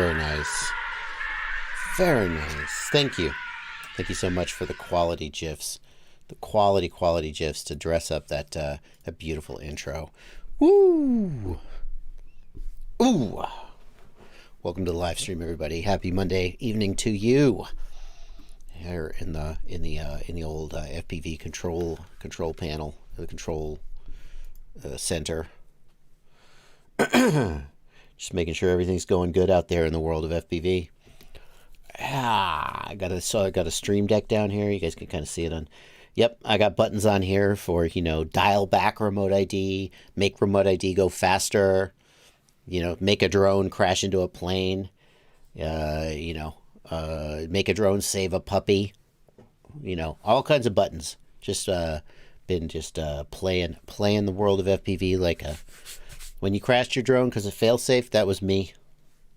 Very nice. Very nice. Thank you. Thank you so much for the quality GIFs. The quality GIFs to dress up that beautiful intro. Woo! Ooh! Welcome to the live stream, everybody. Happy Monday evening to you. Here in the old FPV control panel, the control center. Just making sure everything's going good out there in the world of FPV. I got a Stream Deck down here. You guys can kind of see it on. Yep, I got buttons on here for, dial back remote ID, make remote ID go faster, make a drone crash into a plane, make a drone save a puppy, all kinds of buttons. Just been playing the world of FPV like when you crashed your drone because it failed safe. That was me.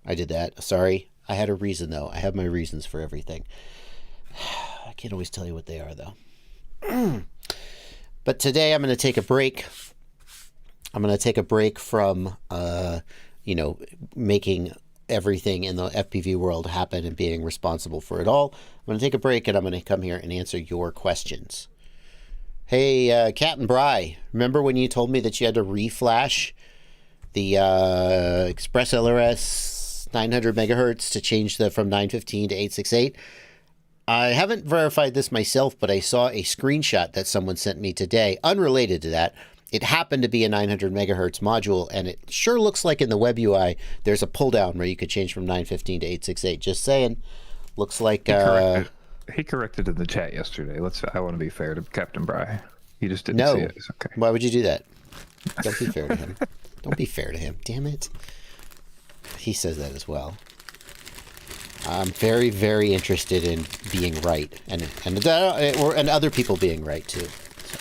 I did that. Sorry. I had a reason, though. I have my reasons for everything. I can't always tell you what they are, though. But today I'm going to take a break. I'm going to take a break from, making everything in the FPV world happen and being responsible for it all. I'm going to take a break, and I'm going to come here and answer your questions. Hey, Captain Bry, remember when you told me that you had to reflash the Express ELRS 900 megahertz to change from 915 to 868. I haven't verified this myself, but I saw a screenshot that someone sent me today, unrelated to that. It happened to be a 900 megahertz module, and it sure looks like in the web UI there's a pull down where you could change from 915 to 868. Just saying. Looks like he corrected in the chat yesterday. I want to be fair to Captain Bry. He just didn't see it. It's okay. Why would you do that? Don't be fair to him. Don't be fair to him. Damn it. He says that as well. I'm very, very interested in being right, and other people being right too. So,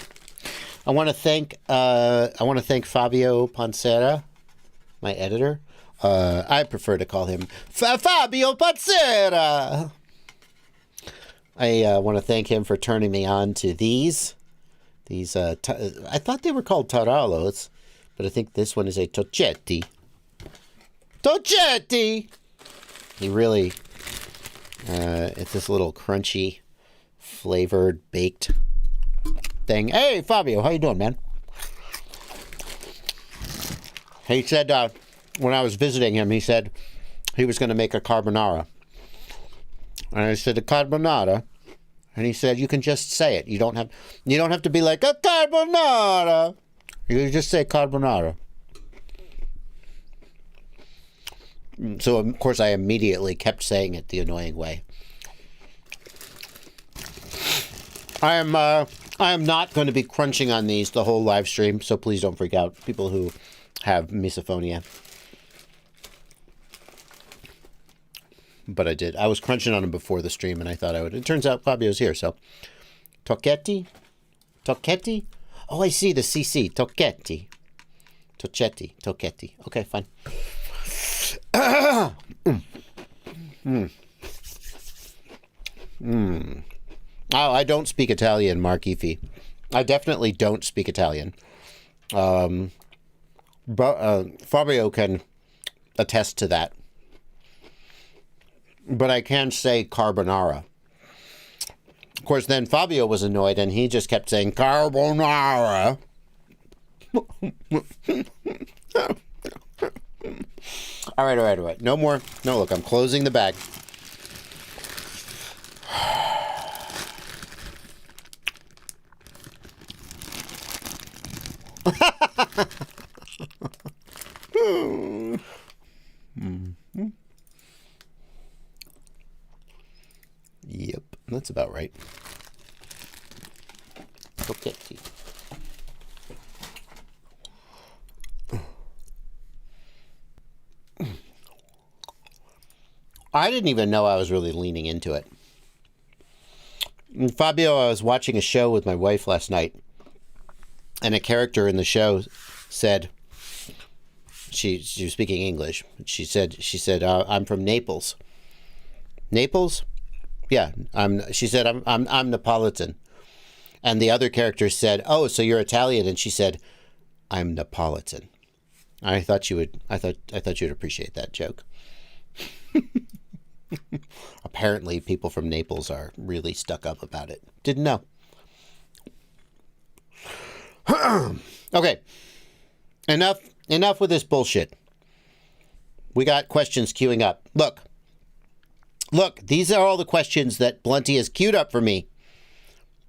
I want to thank Fabio Pancera, my editor. I prefer to call him Fabio Pancera. I want to thank him for turning me on to these. I thought they were called Taralos, but I think this one is a Tocchetti. Tocchetti! He really, it's this little crunchy, flavored, baked thing. Hey, Fabio, how you doing, man? He said, when I was visiting him, he said he was going to make a carbonara. And I said, a carbonara? And he said, you can just say it. You don't have to be like, a carbonara. You just say carbonara. So, of course, I immediately kept saying it the annoying way. I am not going to be crunching on these the whole live stream, so please don't freak out, people who have misophonia. But I did. I was crunching on them before the stream, and I thought I would. It turns out Fabio's here, so. Tocchetti? Tocchetti? Oh, I see the CC. Tocchetti. Tocchetti. Tocchetti. Okay, fine. Oh, I don't speak Italian, Mark Efi. I definitely don't speak Italian. But Fabio can attest to that. But I can say carbonara. Of course, then Fabio was annoyed, and he just kept saying carbonara. All right. No more. No, look, I'm closing the bag. Mm-hmm. Yep, that's about right. Okay. I didn't even know I was really leaning into it. And Fabio, I was watching a show with my wife last night, and a character in the show said, she was speaking English. She said, I'm from Naples. Naples? Yeah, she said, I'm Neapolitan. And the other character said, oh, so you're Italian? And she said, I'm Neapolitan. I thought you'd appreciate that joke. apparently people from Naples are really stuck up about it. Didn't know. Okay. Enough with this bullshit. We got questions queuing up. Look, these are all the questions that Blunty has queued up for me.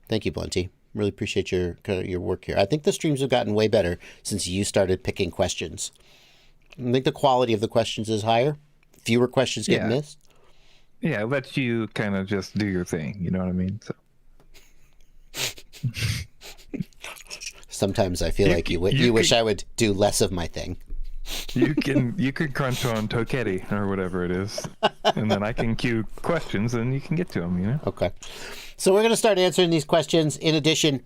Thank you, Blunty. Really appreciate your work here. I think the streams have gotten way better since you started picking questions. I think the quality of the questions is higher. Fewer questions get missed. Yeah, it lets you kind of just do your thing. You know what I mean? So. Sometimes I feel like you wish I would do less of my thing. You can crunch on Toketti or whatever it is, and then I can queue questions, and you can get to them. You know. Okay. So we're going to start answering these questions. In addition,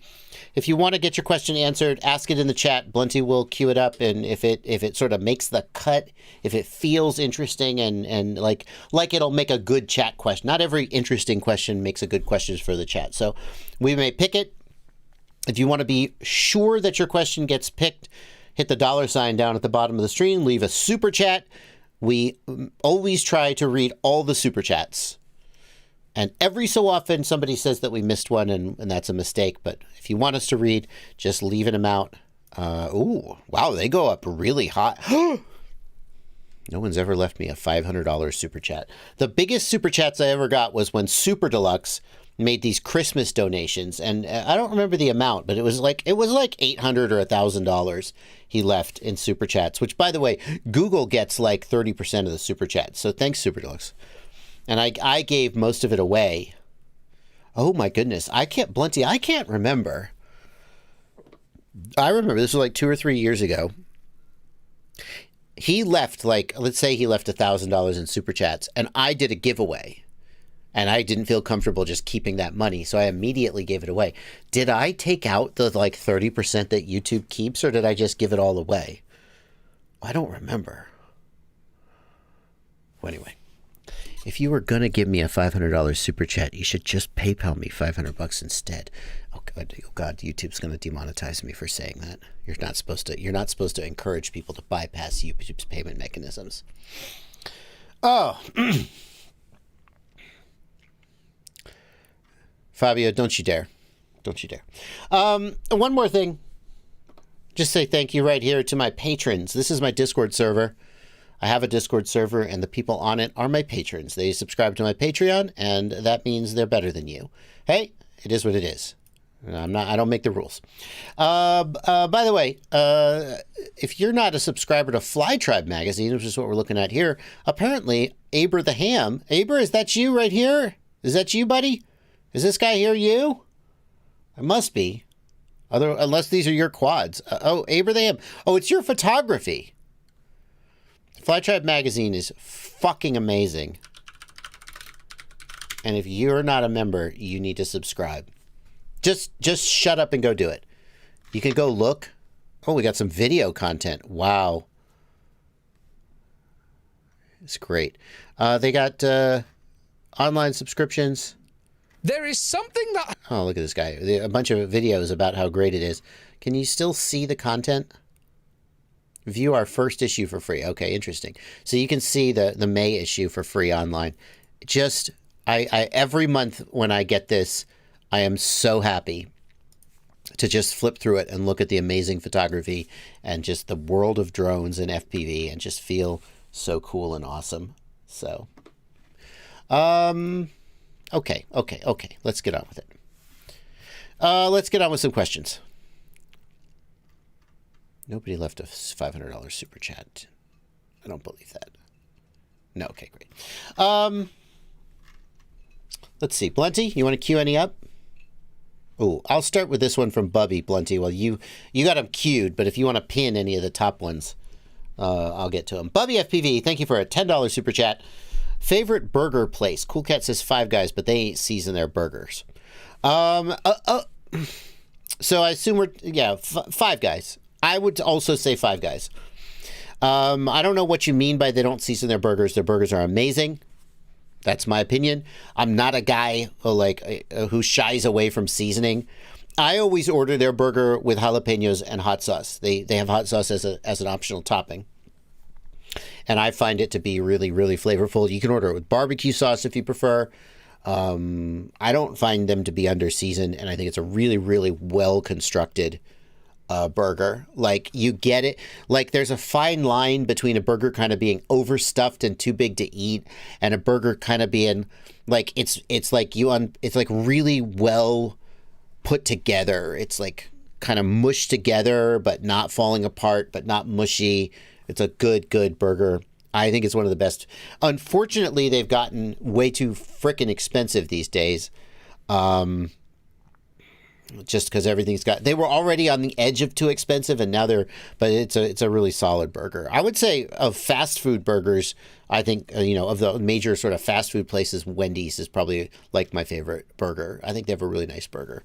if you want to get your question answered, ask it in the chat. Blunty will queue it up, and if it sort of makes the cut, if it feels interesting and like it'll make a good chat question. Not every interesting question makes a good question for the chat. So we may pick it. If you want to be sure that your question gets picked, hit the $sign down at the bottom of the screen. Leave a super chat. We always try to read all the super chats. And every so often somebody says that we missed one, and that's a mistake. But if you want us to read, just leaving them out. Ooh, wow, they go up really high. No one's ever left me a $500 super chat. The biggest super chats I ever got was when Super Deluxe made these Christmas donations, and I don't remember the amount, but it was like $800 or $1,000 he left in super chats. Which, by the way, Google gets like 30% of the super chats. So thanks, Super Deluxe. And I gave most of it away. Oh my goodness, I can't remember. I remember this was like 2 or 3 years ago. He left let's say he left $1,000 in super chats, and I did a giveaway. And I didn't feel comfortable just keeping that money, so I immediately gave it away. Did I take out the 30% that YouTube keeps, or did I just give it all away? I don't remember. Well, anyway, if you were going to give me a $500 super chat, you should just PayPal me $500 instead. Oh God, YouTube's going to demonetize me for saying that. You're not supposed to encourage people to bypass YouTube's payment mechanisms. Oh. Fabio, don't you dare. Don't you dare. One more thing. Just say thank you right here to my patrons. This is my Discord server. I have a Discord server, and the people on it are my patrons. They subscribe to my Patreon, and that means they're better than you. Hey, it is what it is. I don't make the rules. By the way, if you're not a subscriber to Fly Tribe magazine, which is what we're looking at here, apparently Aber the Ham. Aber, is that you right here? Is that you, buddy? Is this guy here you? It must be. Unless these are your quads. Aber the Ham. Oh, it's your photography. Fly Tribe magazine is fucking amazing. And if you're not a member, you need to subscribe. Just shut up and go do it. You can go look. Oh, we got some video content. Wow. It's great. They got online subscriptions. There is something that... Oh, look at this guy. A bunch of videos about how great it is. Can you still see the content? View our first issue for free. Okay, interesting. So you can see the May issue for free online. Just, I every month when I get this, I am so happy to just flip through it and look at the amazing photography and just the world of drones and FPV and just feel so cool and awesome. So, okay. Let's get on with it. Let's get on with some questions. Nobody left a $500 super chat. I don't believe that. No, okay, great. Let's see. Blunty, you want to queue any up? Oh, I'll start with this one from Bubby, Blunty. Well, you got them queued, but if you want to pin any of the top ones, I'll get to them. Bubby FPV, thank you for a $10 super chat. Favorite burger place? Cool Cat says Five Guys, but they ain't season their burgers. So I assume Five Guys. I would also say Five Guys. I don't know what you mean by they don't season their burgers. Their burgers are amazing. That's my opinion. I'm not a guy who shies away from seasoning. I always order their burger with jalapenos and hot sauce. They have hot sauce as an optional topping. and I find it to be really, really flavorful. You can order it with barbecue sauce if you prefer. I don't find them to be under-seasoned, and I think it's a really, really well-constructed burger. Like, you get it. Like, there's a fine line between a burger kind of being overstuffed and too big to eat, and a burger kind of being like it's like it's like really well put together. It's like kind of mushed together, but not falling apart, but not mushy. It's a good burger. I think it's one of the best. Unfortunately, they've gotten way too frickin' expensive these days. Just because everything's they were already on the edge of too expensive, and now but it's a really solid burger. I would say of fast food burgers, I think, of the major sort of fast food places, Wendy's is probably like my favorite burger. I think they have a really nice burger.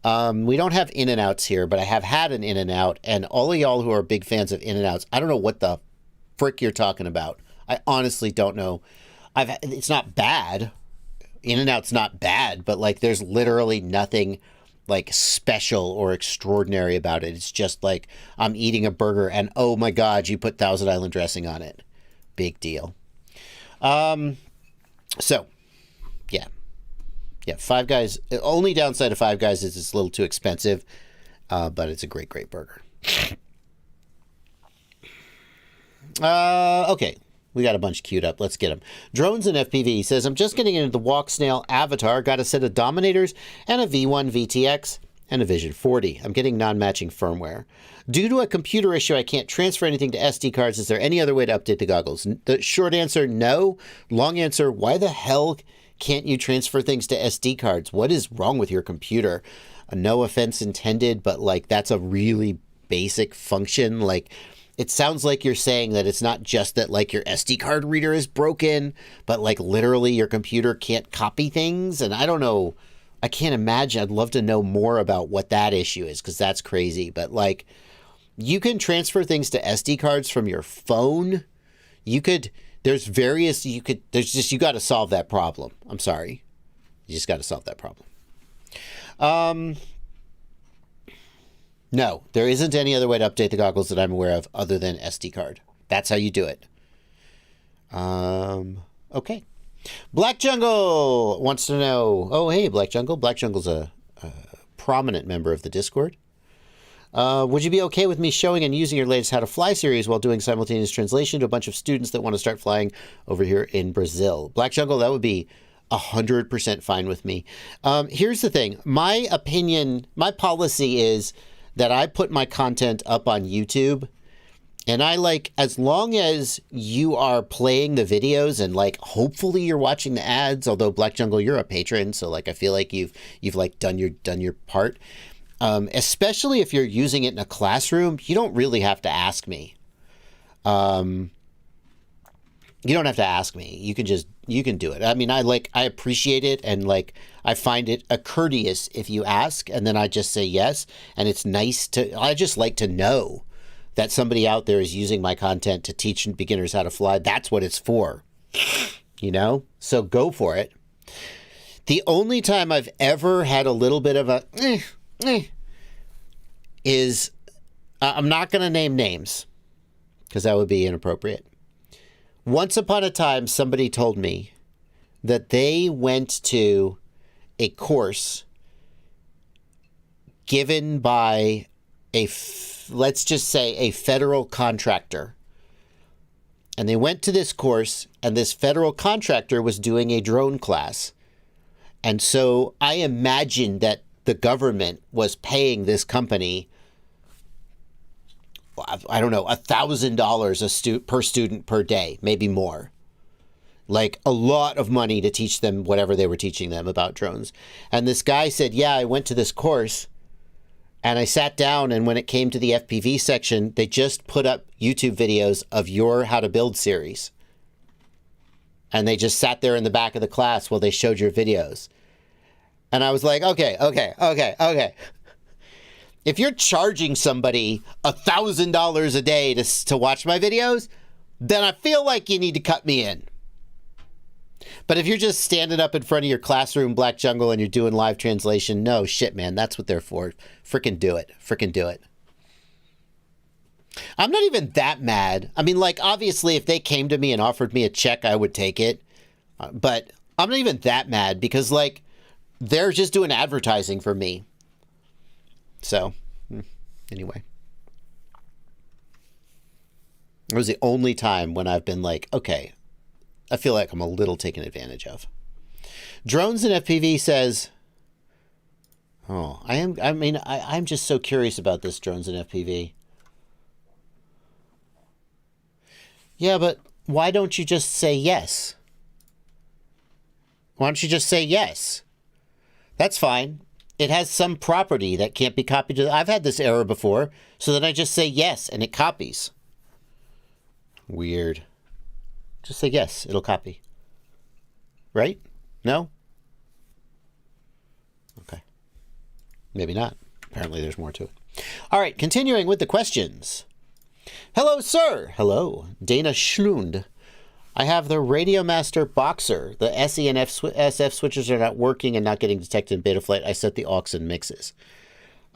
We don't have In-N-Outs here, but I have had an In-N-Out, and all of y'all who are big fans of In-N-Outs, I don't know what the frick you're talking about. I honestly don't know. It's not bad. In-N-Out's not bad, but like there's literally nothing like special or extraordinary about it. It's just like I'm eating a burger and oh my God, you put Thousand Island dressing on it. Big deal. So yeah. Five Guys. The only downside of Five Guys is it's a little too expensive, but it's a great burger. Okay. We got a bunch queued up. Let's get them. Drones and FPV says, I'm just getting into the Walksnail avatar. Got a set of Dominators and a V1 VTX and a Vision 40. I'm getting non-matching firmware. Due to a computer issue, I can't transfer anything to SD cards. Is there any other way to update the goggles? The short answer, no. Long answer, why the hell can't you transfer things to SD cards? What is wrong with your computer? No offense intended, but like that's a really basic function. Like, it sounds like you're saying that it's not just that like your SD card reader is broken, but like literally your computer can't copy things. And I don't know. I can't imagine. I'd love to know more about what that issue is, because that's crazy. But like, you can transfer things to SD cards from your phone. You got to solve that problem. I'm sorry. You just got to solve that problem. No, there isn't any other way to update the goggles that I'm aware of other than SD card. That's how you do it. Okay. Black Jungle wants to know. Oh, hey, Black Jungle. Black Jungle's a prominent member of the Discord. Would you be okay with me showing and using your latest How to Fly series while doing simultaneous translation to a bunch of students that want to start flying over here in Brazil? Black Jungle, that would be 100% fine with me. Here's the thing. My opinion, my policy is that I put my content up on YouTube, and I like, as long as you are playing the videos and like hopefully you're watching the ads, although Black Jungle, you're a patron, so like I feel like you've like done your part. Especially if you're using it in a classroom, you don't really have to ask me. You don't have to ask me. You can do it. I mean, I appreciate it, and like I find it a courteous if you ask, and then I just say yes. And it's nice I just like to know that somebody out there is using my content to teach beginners how to fly. That's what it's for, so go for it. The only time I've ever had a little bit of a is, I'm not going to name names because that would be inappropriate. Once upon a time, somebody told me that they went to a course given by let's just say a federal contractor. And they went to this course, and this federal contractor was doing a drone class. And so I imagined that the government was paying this company, I don't know, $1,000 per student per day, maybe more. Like a lot of money to teach them whatever they were teaching them about drones. And this guy said, yeah, I went to this course and I sat down, and when it came to the FPV section, they just put up YouTube videos of your How to Build series. And they just sat there in the back of the class while they showed your videos. And I was like, okay. If you're charging somebody $1,000 a day to watch my videos, then I feel like you need to cut me in. But if you're just standing up in front of your classroom, Black Jungle, and you're doing live translation, no shit, man. That's what they're for. Frickin' do it. I'm not even that mad. I mean, like, obviously, if they came to me and offered me a check, I would take it. But I'm not even that mad because, like, they're just doing advertising for me. So, anyway. It was the only time when I've been like, okay, I feel like I'm a little taken advantage of. Drones in FPV says, oh, I'm just so curious about this drones in FPV. Yeah, but why don't you just say yes? Why don't you just say yes? That's fine. It has some property that can't be copied to. I've had this error before, so then I just say yes and it copies. Weird. Just say yes, it'll copy. Right? No? Okay. Maybe not. Apparently there's more to it. All right, continuing with the questions. Hello, sir. Hello. Dana Schlund. I have the Radio Master Boxer. The SE and SF switches are not working and not getting detected in Betaflight. I set the aux and mixes.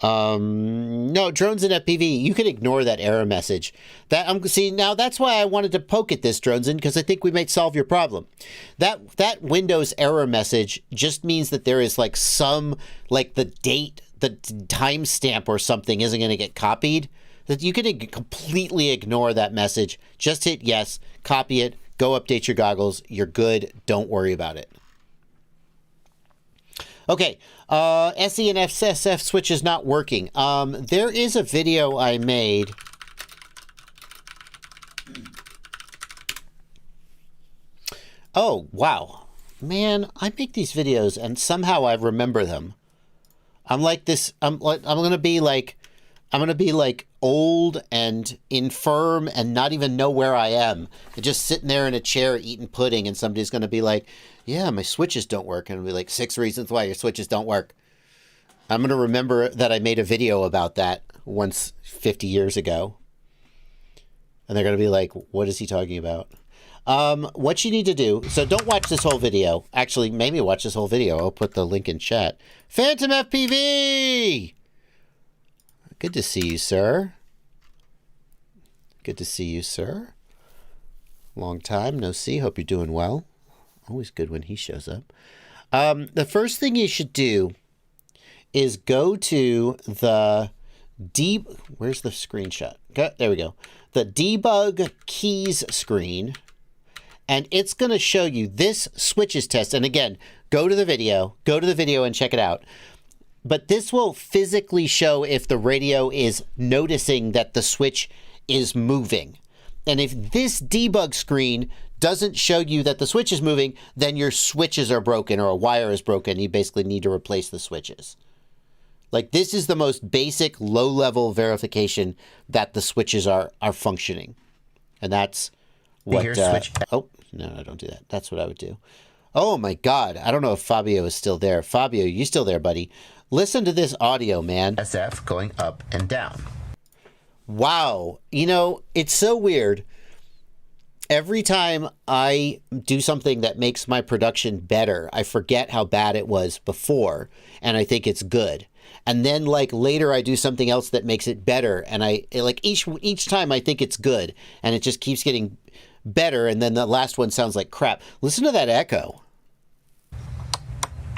No, drones in FPV, you can ignore that error message. See, now that's why I wanted to poke at this, drones in, because I think we might solve your problem. That Windows error message just means that there is like some, like the date, the timestamp or something isn't going to get copied. That you can completely ignore that message. Just hit yes, copy it, go update your goggles. You're good. Don't worry about it. Okay, SE and SF switch is not working. There is a video I made. Oh, wow. Man, I make these videos and somehow I remember them. I'm like this, I'm going to be like old and infirm and not even know where I am. And just sitting there in a chair eating pudding and somebody's going to be like, yeah, my switches don't work. And I'll be like, 6 reasons why your switches don't work. I'm going to remember that I made a video about that once 50 years ago. And they're going to be like, what is he talking about? What you need to do, so don't watch this whole video. Actually, maybe watch this whole video. I'll put the link in chat. Phantom FPV! Good to see you, sir. Good to see you, sir. Long time no see. Hope you're doing well. Always good when he shows up. The first thing you should do is go to the where's the screenshot? There we go. The debug keys screen. And it's going to show you this switches test. And again, go to the video and check it out. But this will physically show if the radio is noticing that the switch is moving. And if this debug screen doesn't show you that the switch is moving, then your switches are broken or a wire is broken. You basically need to replace the switches. Like, this is the most basic low-level verification that the switches are functioning. And that's what... oh, no, don't do that. That's what I would do. Oh, my God. I don't know if Fabio is still there. Fabio, you still there, buddy? Listen to this audio, man. SF going up and down. Wow. You know, it's so weird. Every time I do something that makes my production better, I forget how bad it was before, and I think it's good. And then, like, later I do something else that makes it better, and each time I think it's good, and it just keeps getting better, and then the last one sounds like crap. Listen to that echo.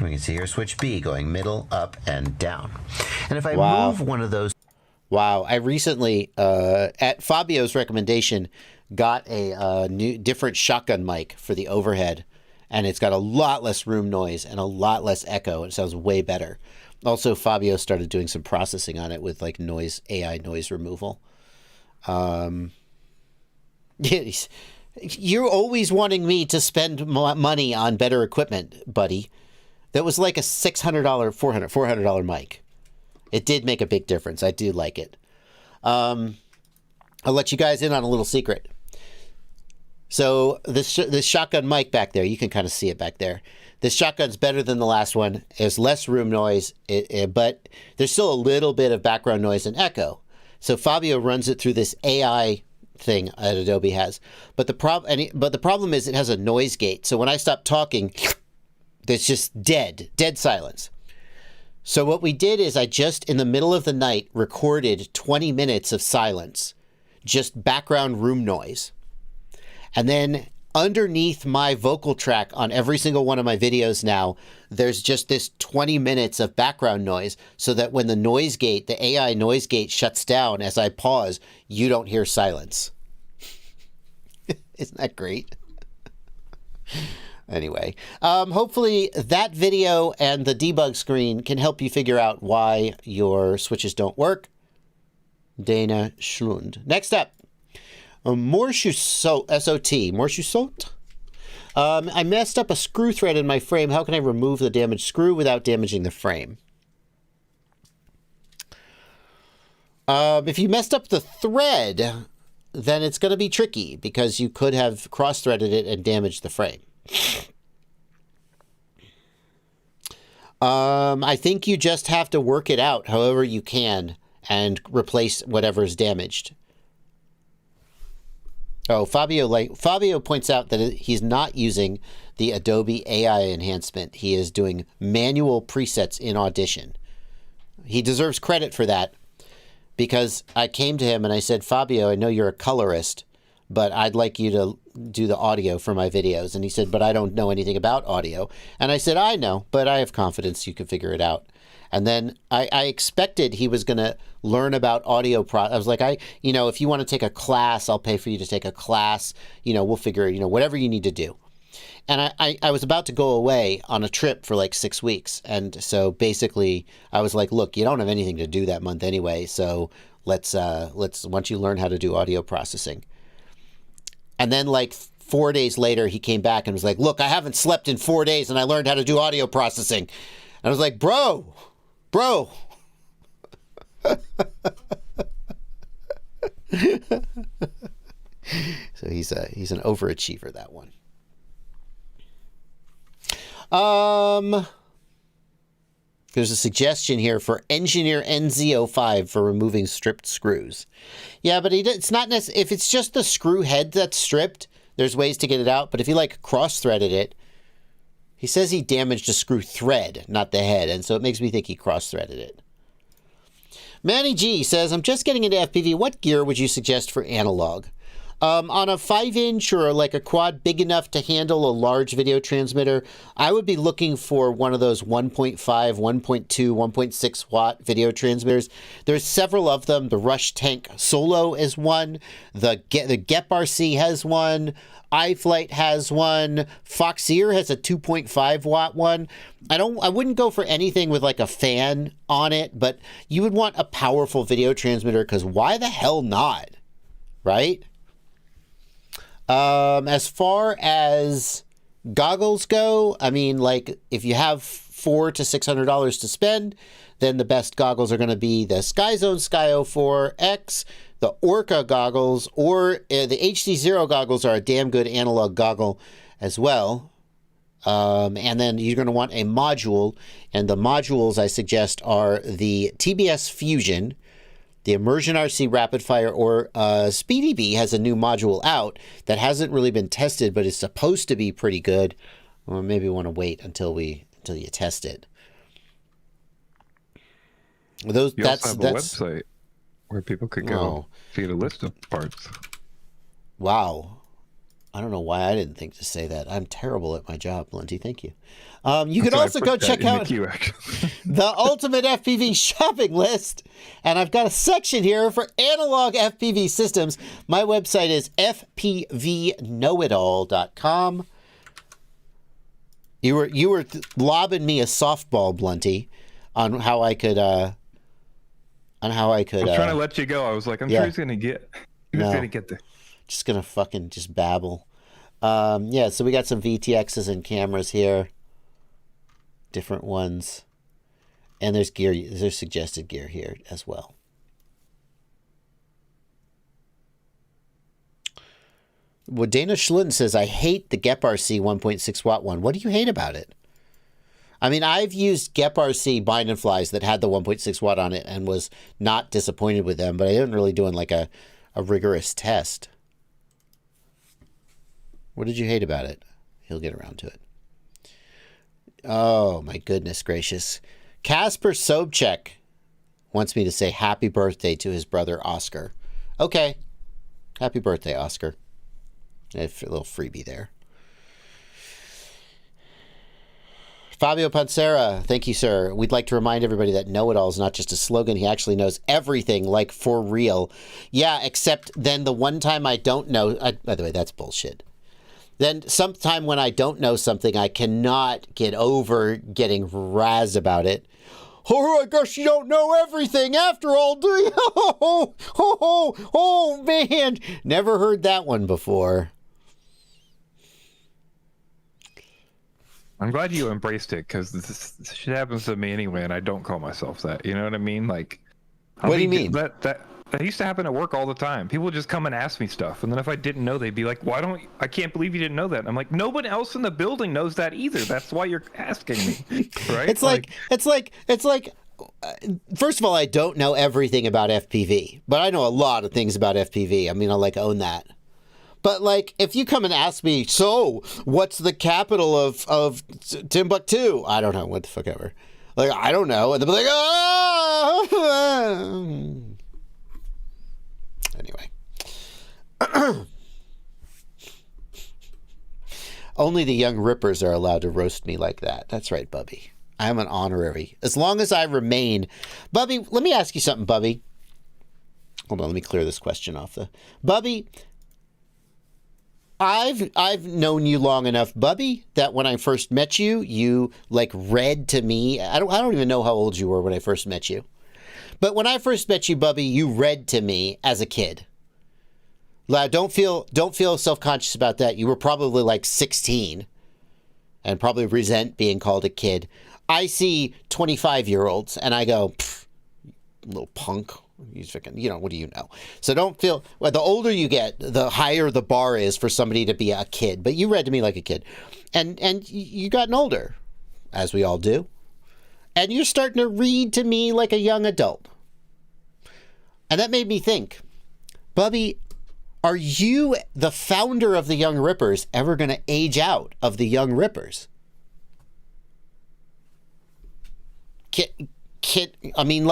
We can see here switch B going middle, up, and down. And if I move one of those... Wow. I recently, at Fabio's recommendation, got a different shotgun mic for the overhead. And it's got a lot less room noise and a lot less echo. It sounds way better. Also, Fabio started doing some processing on it with like AI noise removal. You're always wanting me to spend money on better equipment, buddy. That was like a $600, $400 mic. It did make a big difference. I do like it. I'll let you guys in on a little secret. So this shotgun mic back there, you can kind of see it back there. This shotgun's better than the last one. There's less room noise, but there's still a little bit of background noise and echo. So Fabio runs it through this AI thing that Adobe has. But the problem is it has a noise gate. So when I stop talking, there's just dead silence. So what we did is I just, in the middle of the night, recorded 20 minutes of silence. just background room noise. And then underneath my vocal track on every single one of my videos now, there's just this 20 minutes of background noise so that when the noise gate, the AI noise gate shuts down as I pause, you don't hear silence. Isn't that great? Anyway, hopefully that video and the debug screen can help you figure out why your switches don't work. Dana Schlund. Next up. Morshusot, S-O-T, Morshusot. I messed up a screw thread in my frame. How can I remove the damaged screw without damaging the frame? If you messed up the thread, then it's going to be tricky because you could have cross-threaded it and damaged the frame. I think you just have to work it out however you can and replace whatever's damaged. Oh, Fabio points out that he's not using the Adobe AI enhancement. He is doing manual presets in Audition. He deserves credit for that because I came to him and I said, Fabio, I know you're a colorist, but I'd like you to do the audio for my videos. And he said, but I don't know anything about audio. And I said, I know, but I have confidence you can figure it out. And then I expected he was going to learn about audio. I was like, if you want to take a class, I'll pay for you to take a class. We'll figure, whatever you need to do. And I was about to go away on a trip for like 6 weeks. And so basically I was like, look, you don't have anything to do that month anyway. So let's once you learn how to do audio processing. And then like 4 days later, he came back and was like, look, I haven't slept in 4 days and I learned how to do audio processing. And I was like, bro. So he's an overachiever, that one. There's a suggestion here for Engineer NZ05 for removing stripped screws. Yeah, but it's not necessary. If it's just the screw head that's stripped, there's ways to get it out. But if you like cross-threaded it, he says he damaged a screw thread, not the head, and so it makes me think he cross-threaded it. Manny G says, I'm just getting into FPV. What gear would you suggest for analog? On a 5-inch or like a quad big enough to handle a large video transmitter, I would be looking for one of those 1.5, 1.2, 1.6 watt video transmitters. There's several of them. The Rush Tank Solo is one. The Gep RC has one. iFlight has one. Foxeer has a 2.5 watt one. I wouldn't go for anything with like a fan on it, but you would want a powerful video transmitter because why the hell not? Right? As far as goggles go, I mean, like if you have $400 to $600 to spend, then the best goggles are going to be the Skyzone Sky 04X, the Orca goggles, or the HD0 goggles are a damn good analog goggle as well. And then you're going to want a module, and the modules I suggest are the TBS Fusion, the Immersion RC Rapid Fire, or SpeedyBee has a new module out that hasn't really been tested, but is supposed to be pretty good. Or maybe we want to wait until you test it. You also have a website where people could go to get a list of parts. Wow. I don't know why I didn't think to say that. I'm terrible at my job, Lindsay. Thank you. You could also go check out the Ultimate FPV shopping list. And I've got a section here for analog FPV systems. My website is fpvknowitall.com. You were lobbing me a softball, Blunty, on how I could I was trying to let you go. I was like, I'm sure he's gonna get there. Just gonna fucking just babble. Yeah, so we got some VTXs and cameras here. Different ones. And there's gear, there's suggested gear here as well. Well, Dana Schlitten says, I hate the Gep RC 1.6 watt one. What do you hate about it? I mean, I've used Gep RC bind and flies that had the 1.6 watt on it and was not disappointed with them, but I didn't really do like a rigorous test. What did you hate about it? He'll get around to it. Oh, my goodness gracious. Casper Sobchak wants me to say happy birthday to his brother, Oscar. Okay. Happy birthday, Oscar. A little freebie there. Fabio Pansera, thank you, sir. We'd like to remind everybody that know-it-all is not just a slogan. He actually knows everything, like for real. Yeah, except then the one time I don't know... by the way, that's bullshit. Then sometime when I don't know something, I cannot get over getting razzed about it. Oh, I guess you don't know everything after all, do you? Oh, man. Never heard that one before. I'm glad you embraced it, because this shit happens to me anyway, and I don't call myself that. You know what I mean? Like, what do you mean? That used to happen at work all the time. People would just come and ask me stuff, and then if I didn't know, they'd be like, I can't believe you didn't know that. And I'm like, nobody else in the building knows that either. That's why you're asking me, right? It's like, first of all, I don't know everything about FPV, but I know a lot of things about FPV. I mean, I own that. But if you come and ask me, so what's the capital of Timbuktu? I don't know. What the fuck ever. I don't know. And they'll be like, oh. Anyway. Only the young rippers are allowed to roast me like that. That's right, Bubby. I'm an honorary. As long as I remain. Bubby, let me ask you something, Bubby. Hold on, let me clear this question off. Bubby, I've known you long enough, Bubby, that when I first met you, you read to me. I don't even know how old you were when I first met you. But when I first met you, Bubby, you read to me as a kid. Don't feel self-conscious about that. You were probably 16 and probably resent being called a kid. I see 25-year-olds and I go, little punk. He's fucking, what do you know? So don't feel, the older you get, the higher the bar is for somebody to be a kid. But you read to me like a kid. And you gotten older, as we all do. And you're starting to read to me like a young adult. And that made me think, Bubby, are you, the founder of the Young Rippers, ever going to age out of the Young Rippers? I mean,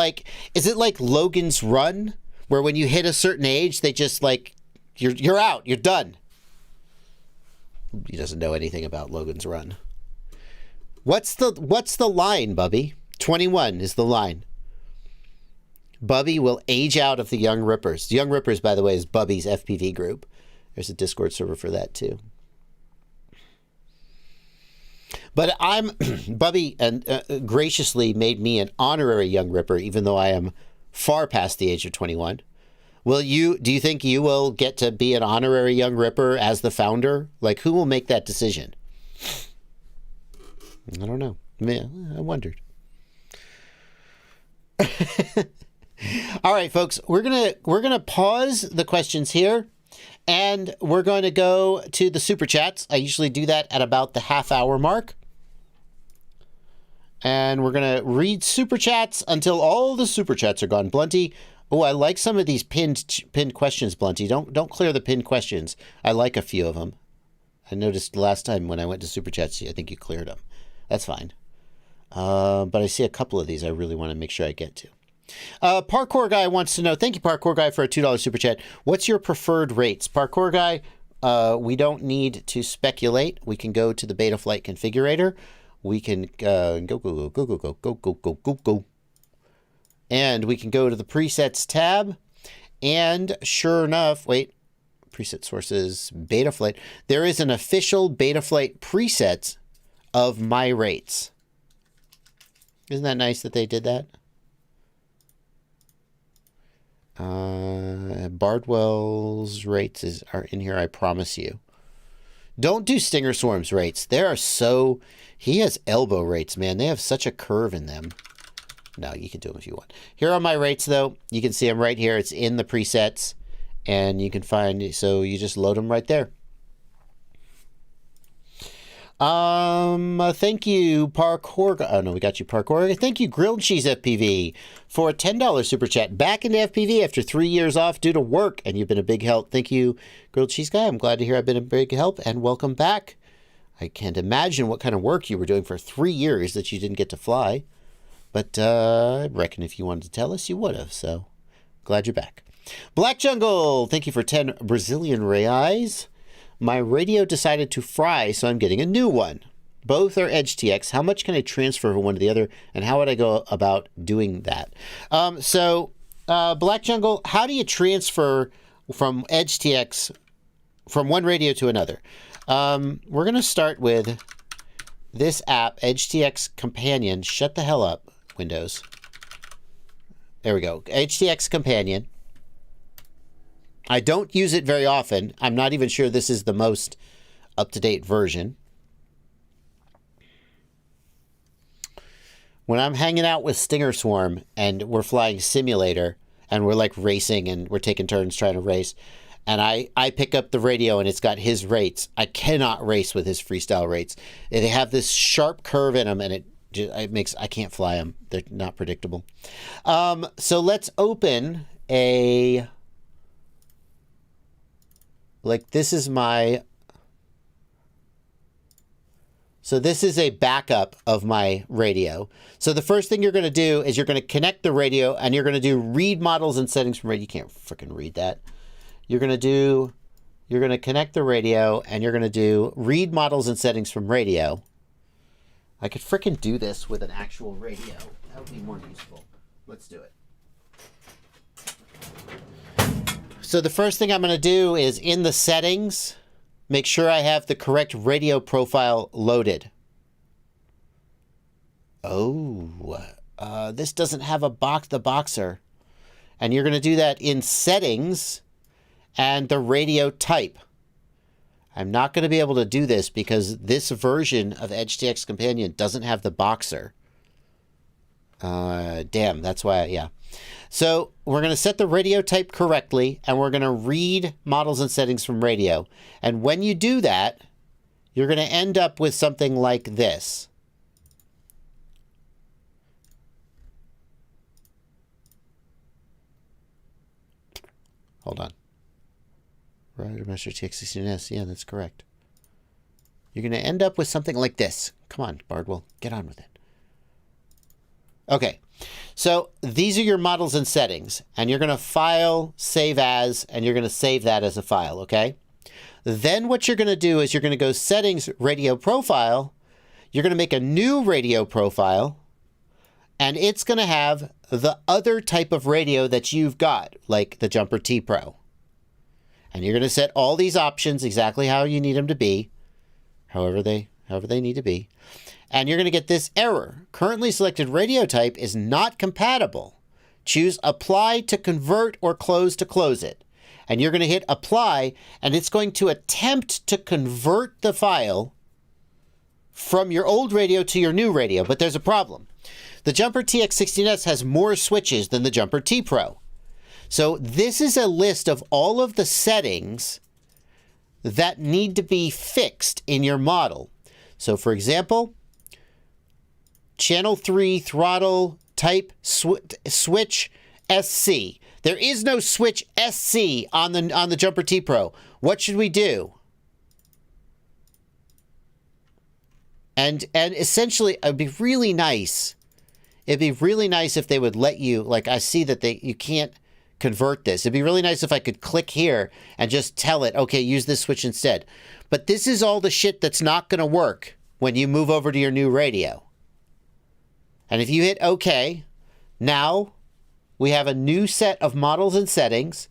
is it like Logan's Run, where when you hit a certain age, they just you're out, you're done? He doesn't know anything about Logan's Run. What's the line, Bubby? 21 is the line. Bubby will age out of the Young Rippers. The Young Rippers, by the way, is Bubby's FPV group. There's a Discord server for that too. But Bubby graciously made me an honorary Young Ripper, even though I am far past the age of 21. Do you think you will get to be an honorary Young Ripper as the founder? Who will make that decision? I don't know. I wondered. All right, folks, we're gonna pause the questions here, and we're going to go to the super chats. I usually do that at about the half-hour mark. And we're going to read super chats until all the super chats are gone. Blunty, I like some of these pinned questions, Blunty. Don't clear the pinned questions. I like a few of them. I noticed last time when I went to super chats, I think you cleared them. That's fine. But I see a couple of these I really want to make sure I get to. Parkour Guy wants to know, thank you, Parkour Guy, for a $2 super chat. What's your preferred rates? Parkour Guy, we don't need to speculate. We can go to the Betaflight configurator. We can go. And we can go to the presets tab. And sure enough, preset sources, Betaflight. There is an official Betaflight preset of my rates. Isn't that nice that they did that? Bardwell's rates are in here, I promise you. Don't do Stinger Swarm's rates. He has elbow rates, man. They have such a curve in them. No, you can do them if you want. Here are my rates, though. You can see them right here. It's in the presets. And you can find, so you just load them right there. Thank you, Parkour. Oh, no, we got you, Parkour. Thank you, Grilled Cheese FPV, for a $10 super chat. Back into FPV after 3 years off due to work, and you've been a big help. Thank you, Grilled Cheese Guy. I'm glad to hear I've been a big help, and welcome back. I can't imagine what kind of work you were doing for 3 years that you didn't get to fly. But I reckon if you wanted to tell us, you would have. So glad you're back. Black Jungle, thank you for 10 Brazilian reais. My radio decided to fry, so I'm getting a new one. Both are EdgeTX. How much can I transfer from one to the other, and how would I go about doing that? Black Jungle, how do you transfer from EdgeTX from one radio to another? We're going to start with this app, EdgeTX Companion. Shut the hell up, Windows. There we go. EdgeTX Companion. I don't use it very often. I'm not even sure this is the most up-to-date version. When I'm hanging out with Stinger Swarm and we're flying simulator and we're like racing and we're taking turns trying to race, and I pick up the radio and it's got his rates, I cannot race with his freestyle rates. They have this sharp curve in them and it makes, I can't fly them. They're not predictable. So let's open a, like this is my, so this is a backup of my radio. So the first thing you're going to do is you're going to connect the radio and you're going to do read models and settings from radio. You can't freaking read that. You're going to connect the radio and you're going to do read models and settings from radio. I could freaking do this with an actual radio. That would be more useful. Let's do it. So the first thing I'm going to do is in the settings, make sure I have the correct radio profile loaded. Oh, this doesn't have the boxer. And you're going to do that in settings and the radio type. I'm not going to be able to do this because this version of EdgeTX Companion doesn't have the boxer. Damn, that's why, yeah. So we're going to set the radio type correctly, and we're going to read models and settings from radio. And when you do that, you're going to end up with something like this. Hold on. Radio Master TX16S. Yeah, that's correct. You're going to end up with something like this. Come on, Bardwell. Get on with it. Okay. So these are your models and settings. And you're going to file, save as, and you're going to save that as a file, okay? Then what you're going to do is you're going to go settings, radio profile. You're going to make a new radio profile. And it's going to have the other type of radio that you've got, like the Jumper T Pro. And you're going to set all these options exactly how you need them to be, however they need to be. And you're going to get this error. Currently selected radio type is not compatible. Choose apply to convert or close to close it. And you're going to hit apply, and it's going to attempt to convert the file from your old radio to your new radio. But there's a problem. The Jumper TX16S has more switches than the Jumper T Pro. So this is a list of all of the settings that need to be fixed in your model. So for example, channel 3 throttle type switch SC. There is no switch SC on the Jumper T Pro. What should we do? And essentially, it'd be really nice. It'd be really nice if they would let you, like I see that you can't convert this. It'd be really nice if I could click here and just tell it, okay, use this switch instead. But this is all the shit that's not going to work when you move over to your new radio. And if you hit OK, now we have a new set of models and settings,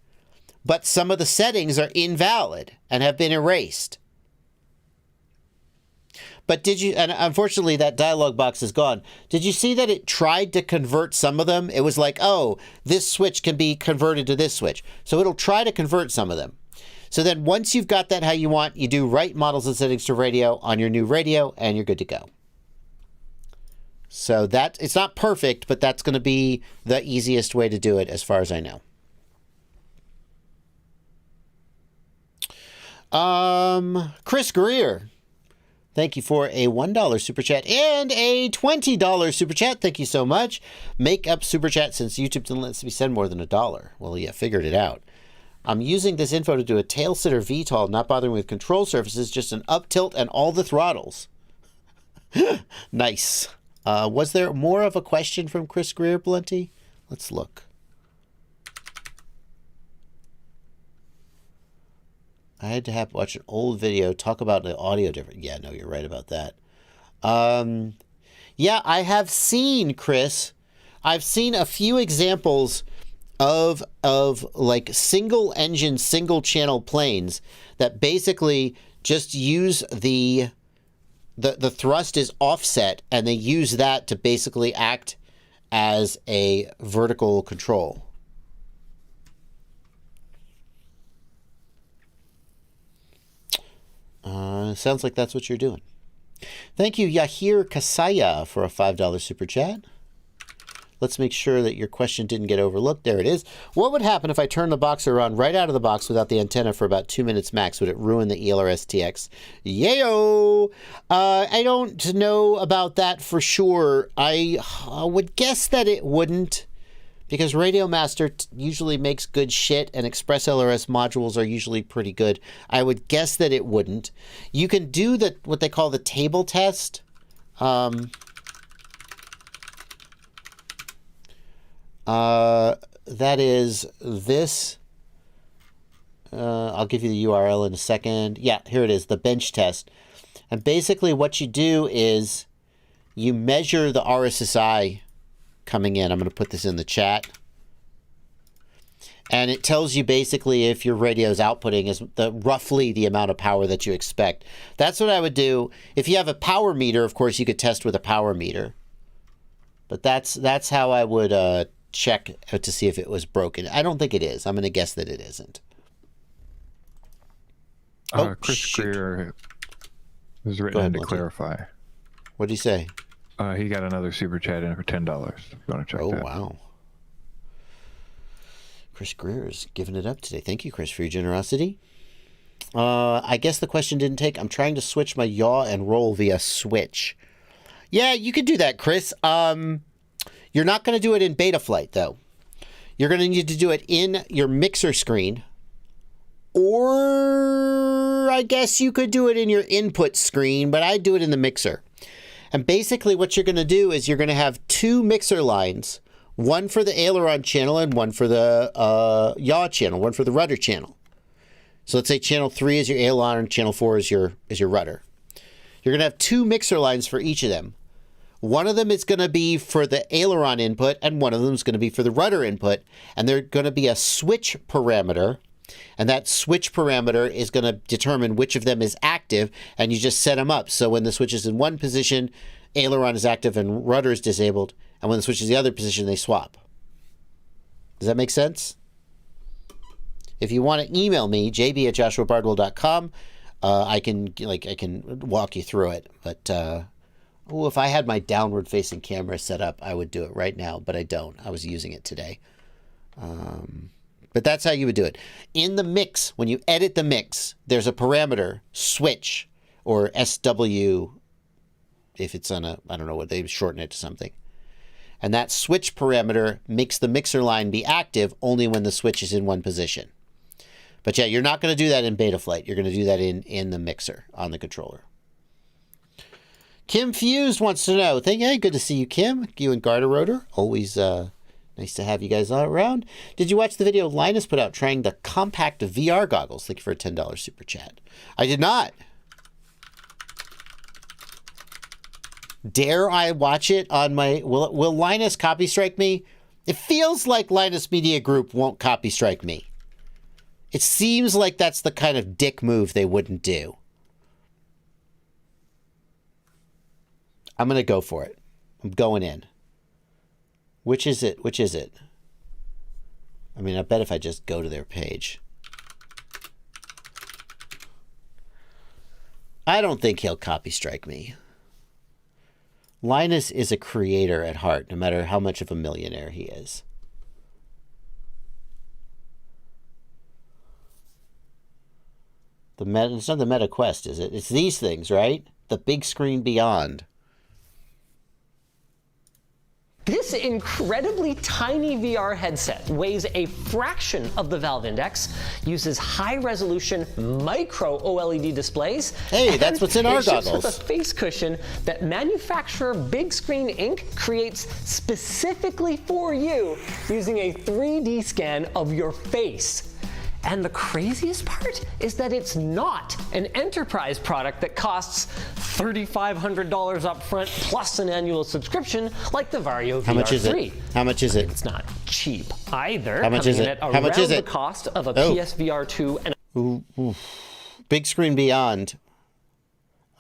but some of the settings are invalid and have been erased. But did you, and unfortunately that dialog box is gone. Did you see that it tried to convert some of them? It was like, oh, this switch can be converted to this switch. So it'll try to convert some of them. So then once you've got that how you want, you do write models and settings to radio on your new radio and you're good to go. So that, it's not perfect, but that's going to be the easiest way to do it as far as I know. Chris Greer. Thank you for a $1 super chat and a $20 super chat. Thank you so much. Make up super chat since YouTube didn't let me send more than $1. Well, yeah, figured it out. I'm using this info to do a tail sitter VTOL, not bothering with control surfaces, just an up tilt and all the throttles. Nice. Was there more of a question from Chris Greer, Blunty? Let's look. I had to watch an old video, talk about the audio difference. Yeah, no, you're right about that. Yeah, I have seen, Chris, I've seen a few examples of like single engine, single channel planes that basically just use the thrust is offset, and they use that to basically act as a vertical control. Sounds like that's what you're doing. Thank you, Yahir Kasaya, for a $5 super chat. Let's make sure that your question didn't get overlooked. There it is. What would happen if I turned the boxer on right out of the box without the antenna for about 2 minutes max? Would it ruin the ELRS TX? Yayo! I don't know about that for sure. I would guess that it wouldn't, because Radio Master usually makes good shit, and Express LRS modules are usually pretty good. I would guess that it wouldn't. You can do what they call the table test. That is this. I'll give you the URL in a second. Yeah, here it is, the bench test. And basically what you do is you measure the RSSI coming in. I'm going to put this in the chat. And it tells you basically if your radio's outputting is roughly the amount of power that you expect. That's what I would do. If you have a power meter, of course, you could test with a power meter. But that's how I would check to see if it was broken. I don't think it is. I'm going to guess that it isn't. Chris Greer was written in to clarify. What did he say? He got another super chat in for $10. If you want to check that. Oh, wow. Chris Greer is giving it up today. Thank you, Chris, for your generosity. I guess the question didn't take. I'm trying to switch my yaw and roll via switch. Yeah, you could do that, Chris. You're not going to do it in Betaflight, though. You're going to need to do it in your mixer screen. Or I guess you could do it in your input screen, but I'd do it in the mixer. And basically what you're going to do is you're going to have two mixer lines, one for the aileron channel and one for the yaw channel, one for the rudder channel. So let's say channel 3 is your aileron and channel 4 is your rudder. You're going to have two mixer lines for each of them. One of them is going to be for the aileron input, and one of them is going to be for the rudder input. And they're going to be a switch parameter. And that switch parameter is going to determine which of them is active, and you just set them up. So when the switch is in one position, aileron is active and rudder is disabled. And when the switch is the other position, they swap. Does that make sense? If you want to email me, jb@joshuabardwell.com, I can walk you through it. But if I had my downward facing camera set up, I would do it right now, but I don't. I was using it today. But that's how you would do it. In the mix, when you edit the mix, there's a parameter, switch, or SW, if it's on I don't know what, they shorten it to something. And that switch parameter makes the mixer line be active only when the switch is in one position. But yeah, you're not going to do that in Betaflight. You're going to do that in the mixer on the controller. Kim Fused wants to know. Hey, good to see you, Kim. You and Garter Rotor. Always nice to have you guys all around. Did you watch the video Linus put out trying the compact VR goggles? Thank you for a $10 super chat. I did not. Dare I watch it on my... Will Linus copy strike me? It feels like Linus Media Group won't copy strike me. It seems like that's the kind of dick move they wouldn't do. I'm going to go for it. I'm going in. Which is it? Which is it? I mean, I bet if I just go to their page. I don't think he'll copy strike me. Linus is a creator at heart, no matter how much of a millionaire he is. It's not the Meta Quest, is it? It's these things, right? The big screen beyond. This incredibly tiny VR headset weighs a fraction of the valve index, uses high-resolution micro OLED displays. Hey, that's what's in our goggles. goggles. With a face cushion that manufacturer Big Screen Inc. creates specifically for you using a 3D scan of your face. And the craziest part is that it's not an enterprise product that costs $3,500 up front plus an annual subscription like the Vario VR3. How much is it? How much is it? It's not cheap either. How much is it? How much is it? The cost of a PSVR 2 and Ooh. Big screen beyond.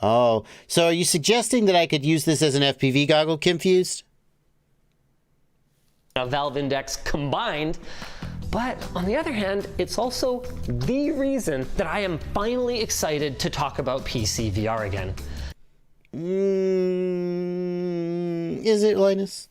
Oh, so are you suggesting that I could use this as an FPV goggle, Confused? a Valve Index combined. But on the other hand, it's also the reason that I am finally excited to talk about PC VR again. Is it, Linus?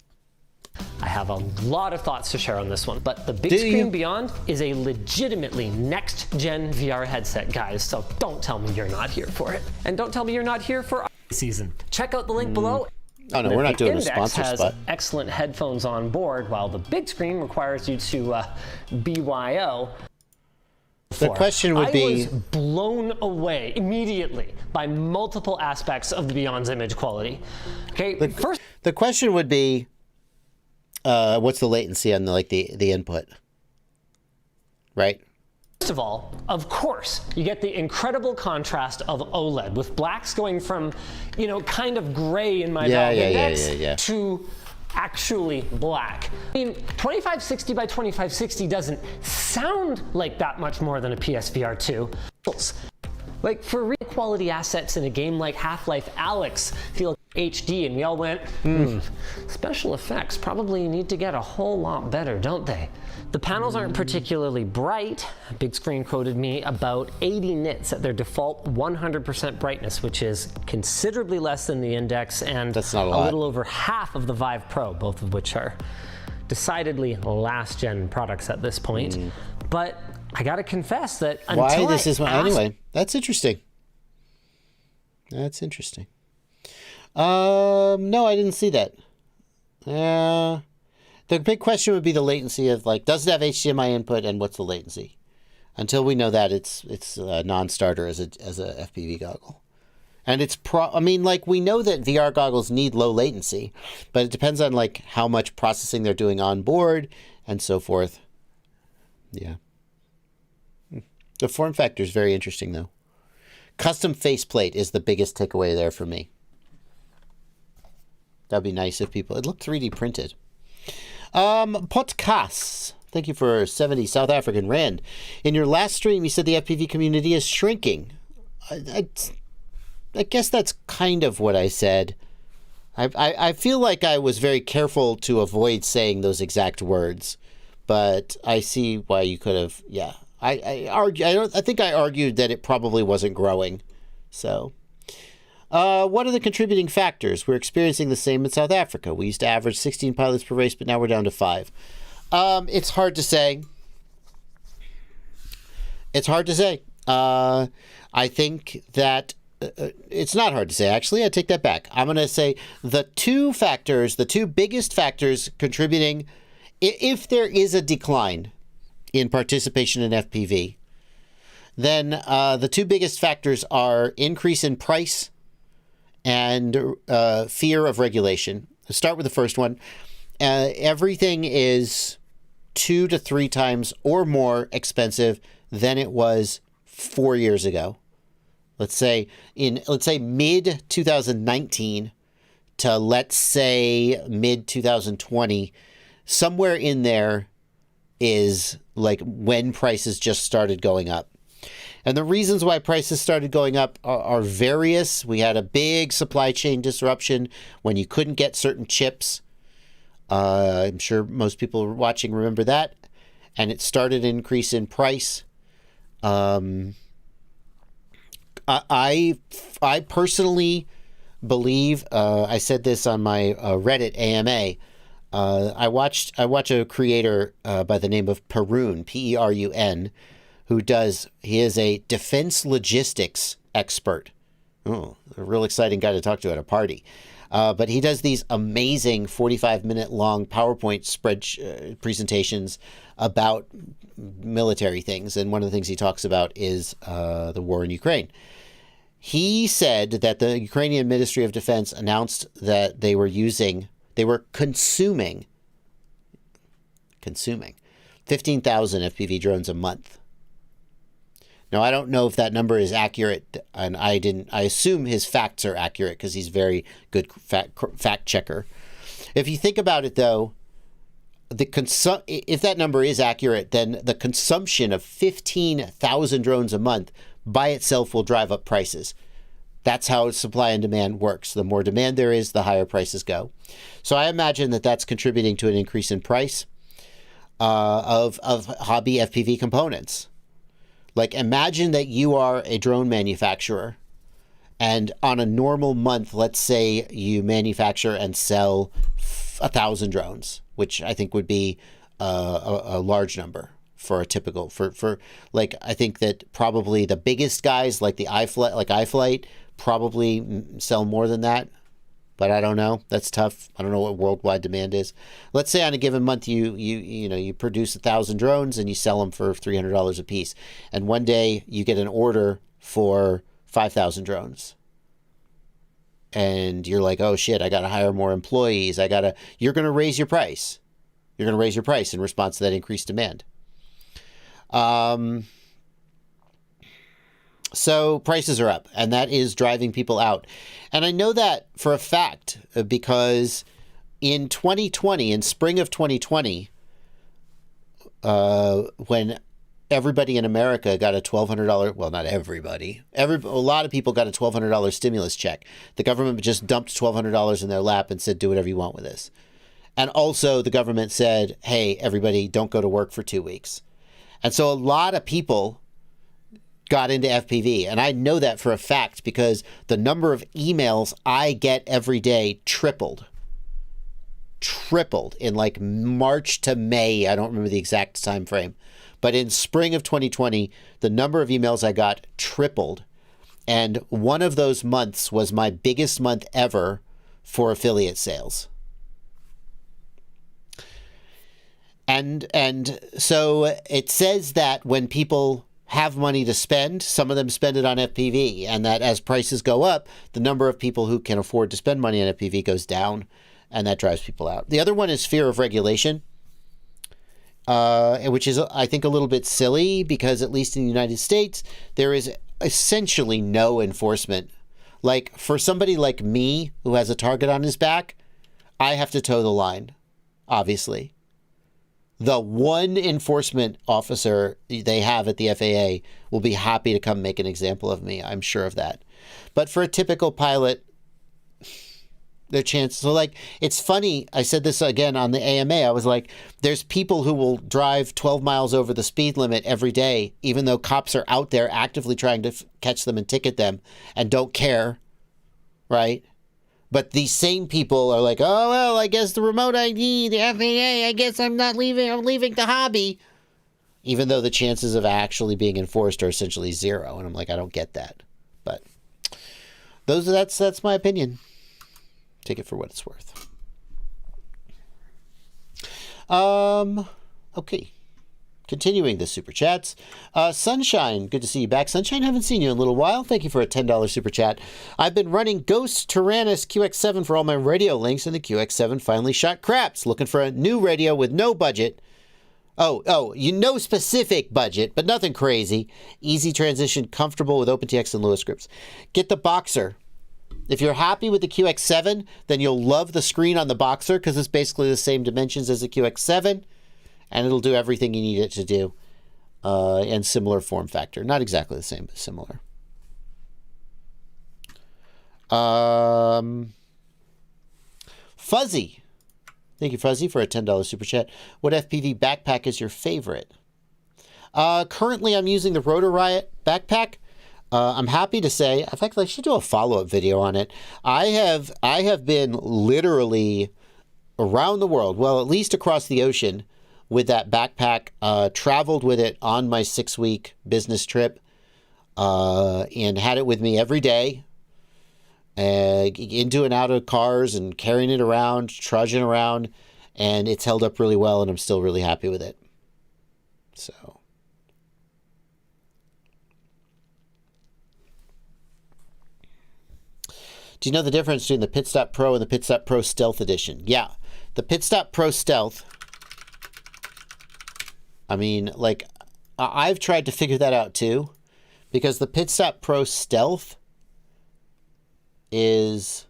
I have a lot of thoughts to share on this one, but the Big Screen Beyond is a legitimately next-gen VR headset, guys, so don't tell me you're not here for it. And don't tell me you're not here for season. Check out the link below. Oh, no, we're not doing a Index sponsor has spot. excellent headphones on board, while the Big Screen requires you to BYO. The question would be... I was blown away immediately by multiple aspects of the Beyond's image quality. Okay, the question would be, what's the latency on the input? Right? First of all, of course, you get the incredible contrast of OLED, with blacks going from, you know, kind of gray in my Valve Index to actually black. I mean, 2560 by 2560 doesn't sound like that much more than a PSVR 2. Like, for real quality assets in a game like Half-Life Alyx feel HD, and we all went, special effects probably need to get a whole lot better, don't they? The panels aren't particularly bright. Big Screen quoted me about 80 nits at their default 100% brightness, which is considerably less than the Index and That's not a a lot. little over half of the Vive Pro, both of which are decidedly last-gen products at this point. But I gotta confess that until anyway, that's interesting. That's interesting. No, I didn't see that. The big question would be the latency of, like, does it have HDMI input and what's the latency? Until we know that, it's a non-starter as a FPV goggle. And it's I mean, like, we know that VR goggles need low latency, but it depends on, like, how much processing they're doing on board and so forth. Yeah. The form factor is very interesting, though. Custom faceplate is the biggest takeaway there for me. That'd be nice if people... It looked 3D printed. Podcasts. Thank you for 70 South African Rand. In your last stream, you said the FPV community is shrinking. I guess that's kind of what I said. I feel like I was very careful to avoid saying those exact words, but I see why you could have. Yeah, I think I argued that it probably wasn't growing. So, what are the contributing factors? We're experiencing the same in South Africa. We used to average 16 pilots per race, but now we're down to 5. It's hard to say. It's hard to say. I think that it's not hard to say, actually. I take that back. I'm going to say the two biggest factors contributing, if there is a decline in participation in FPV, then the two biggest factors are increase in price and fear of regulation. Let's start with the first one. Everything is 2 to 3 times or more expensive than it was 4 years ago. Let's say mid 2019 to let's say mid 2020, somewhere in there is like when prices just started going up. And the reasons why prices started going up are various. We had a big supply chain disruption when you couldn't get certain chips. I'm sure most people watching remember that. And it started an increase in price. I personally believe, I said this on my Reddit AMA, I watch a creator by the name of Perun, Perun, he is a defense logistics expert. Oh, a real exciting guy to talk to at a party. But he does these amazing 45-minute long PowerPoint presentations about military things. And one of the things he talks about is the war in Ukraine. He said that the Ukrainian Ministry of Defense announced that they were consuming 15,000 FPV drones a month. Now, I don't know if that number is accurate, and I assume his facts are accurate because he's very good fact checker. If you think about it, though, if that number is accurate, then the consumption of 15,000 drones a month by itself will drive up prices. That's how supply and demand works. The more demand there is, the higher prices go. So I imagine that that's contributing to an increase in price of hobby FPV components. Like, imagine that you are a drone manufacturer, and on a normal month, let's say you manufacture and sell 1,000 drones, which I think would be a large number for a typical, for like, I think that probably the biggest guys like iFlight probably sell more than that, but I don't know. That's tough. I don't know what worldwide demand is. Let's say on a given month you produce 1,000 drones and you sell them for $300 a piece, and one day you get an order for 5,000 drones, and you're like, oh shit, I got to hire more employees. You're going to raise your price. You're going to raise your price in response to that increased demand. So prices are up, and that is driving people out. And I know that for a fact because in 2020, in spring of 2020, when everybody in America got a $1,200, well, not everybody, a lot of people got a $1,200 stimulus check. The government just dumped $1,200 in their lap and said, do whatever you want with this. And also the government said, hey, everybody, don't go to work for 2 weeks. And so a lot of people got into FPV. And I know that for a fact because the number of emails I get every day tripled in like March to May. I don't remember the exact time frame, but in spring of 2020, the number of emails I got tripled. And one of those months was my biggest month ever for affiliate sales. And so it says that when people have money to spend, some of them spend it on FPV, and that as prices go up, the number of people who can afford to spend money on FPV goes down, and that drives people out. The other one is fear of regulation, which is, I think, a little bit silly because at least in the United States, there is essentially no enforcement. Like for somebody like me who has a target on his back, I have to toe the line, obviously. The one enforcement officer they have at the FAA will be happy to come make an example of me. I'm sure of that. But for a typical pilot, their chance. So like, it's funny. I said this again on the AMA. I was like, there's people who will drive 12 miles over the speed limit every day, even though cops are out there actively trying to catch them and ticket them and don't care. Right. But these same people are like, oh, well, I guess the remote ID, the FAA, I guess I'm not leaving. I'm leaving the hobby. Even though the chances of actually being enforced are essentially zero. And I'm like, I don't get that. But that's my opinion. Take it for what it's worth. Okay. Continuing the super chats. Sunshine, good to see you back. Sunshine, haven't seen you in a little while. Thank you for a $10 super chat. I've been running Ghost Tyrannus QX7 for all my radio links, and the QX7 finally shot craps. Looking for a new radio with no budget. Oh, you know specific budget, but nothing crazy. Easy transition, comfortable with OpenTX and Lua scripts. Get the Boxer. If you're happy with the QX7, then you'll love the screen on the Boxer because it's basically the same dimensions as the QX7. And it'll do everything you need it to do, and similar form factor. Not exactly the same, but similar. Fuzzy. Thank you, Fuzzy, for a $10 super chat. What FPV backpack is your favorite? Currently, I'm using the Rotor Riot backpack. I'm happy to say, in fact, I should do a follow-up video on it. I have been literally around the world, well, at least across the ocean, with that backpack, traveled with it on my 6-week business trip, and had it with me every day, into and out of cars and carrying it around, trudging around, and it's held up really well, and I'm still really happy with it. So. Do you know the difference between the Pit Stop Pro and the Pit Stop Pro Stealth Edition? Yeah, the Pit Stop Pro Stealth, I mean, like, I've tried to figure that out too. because the Pit Stop Pro Stealth is,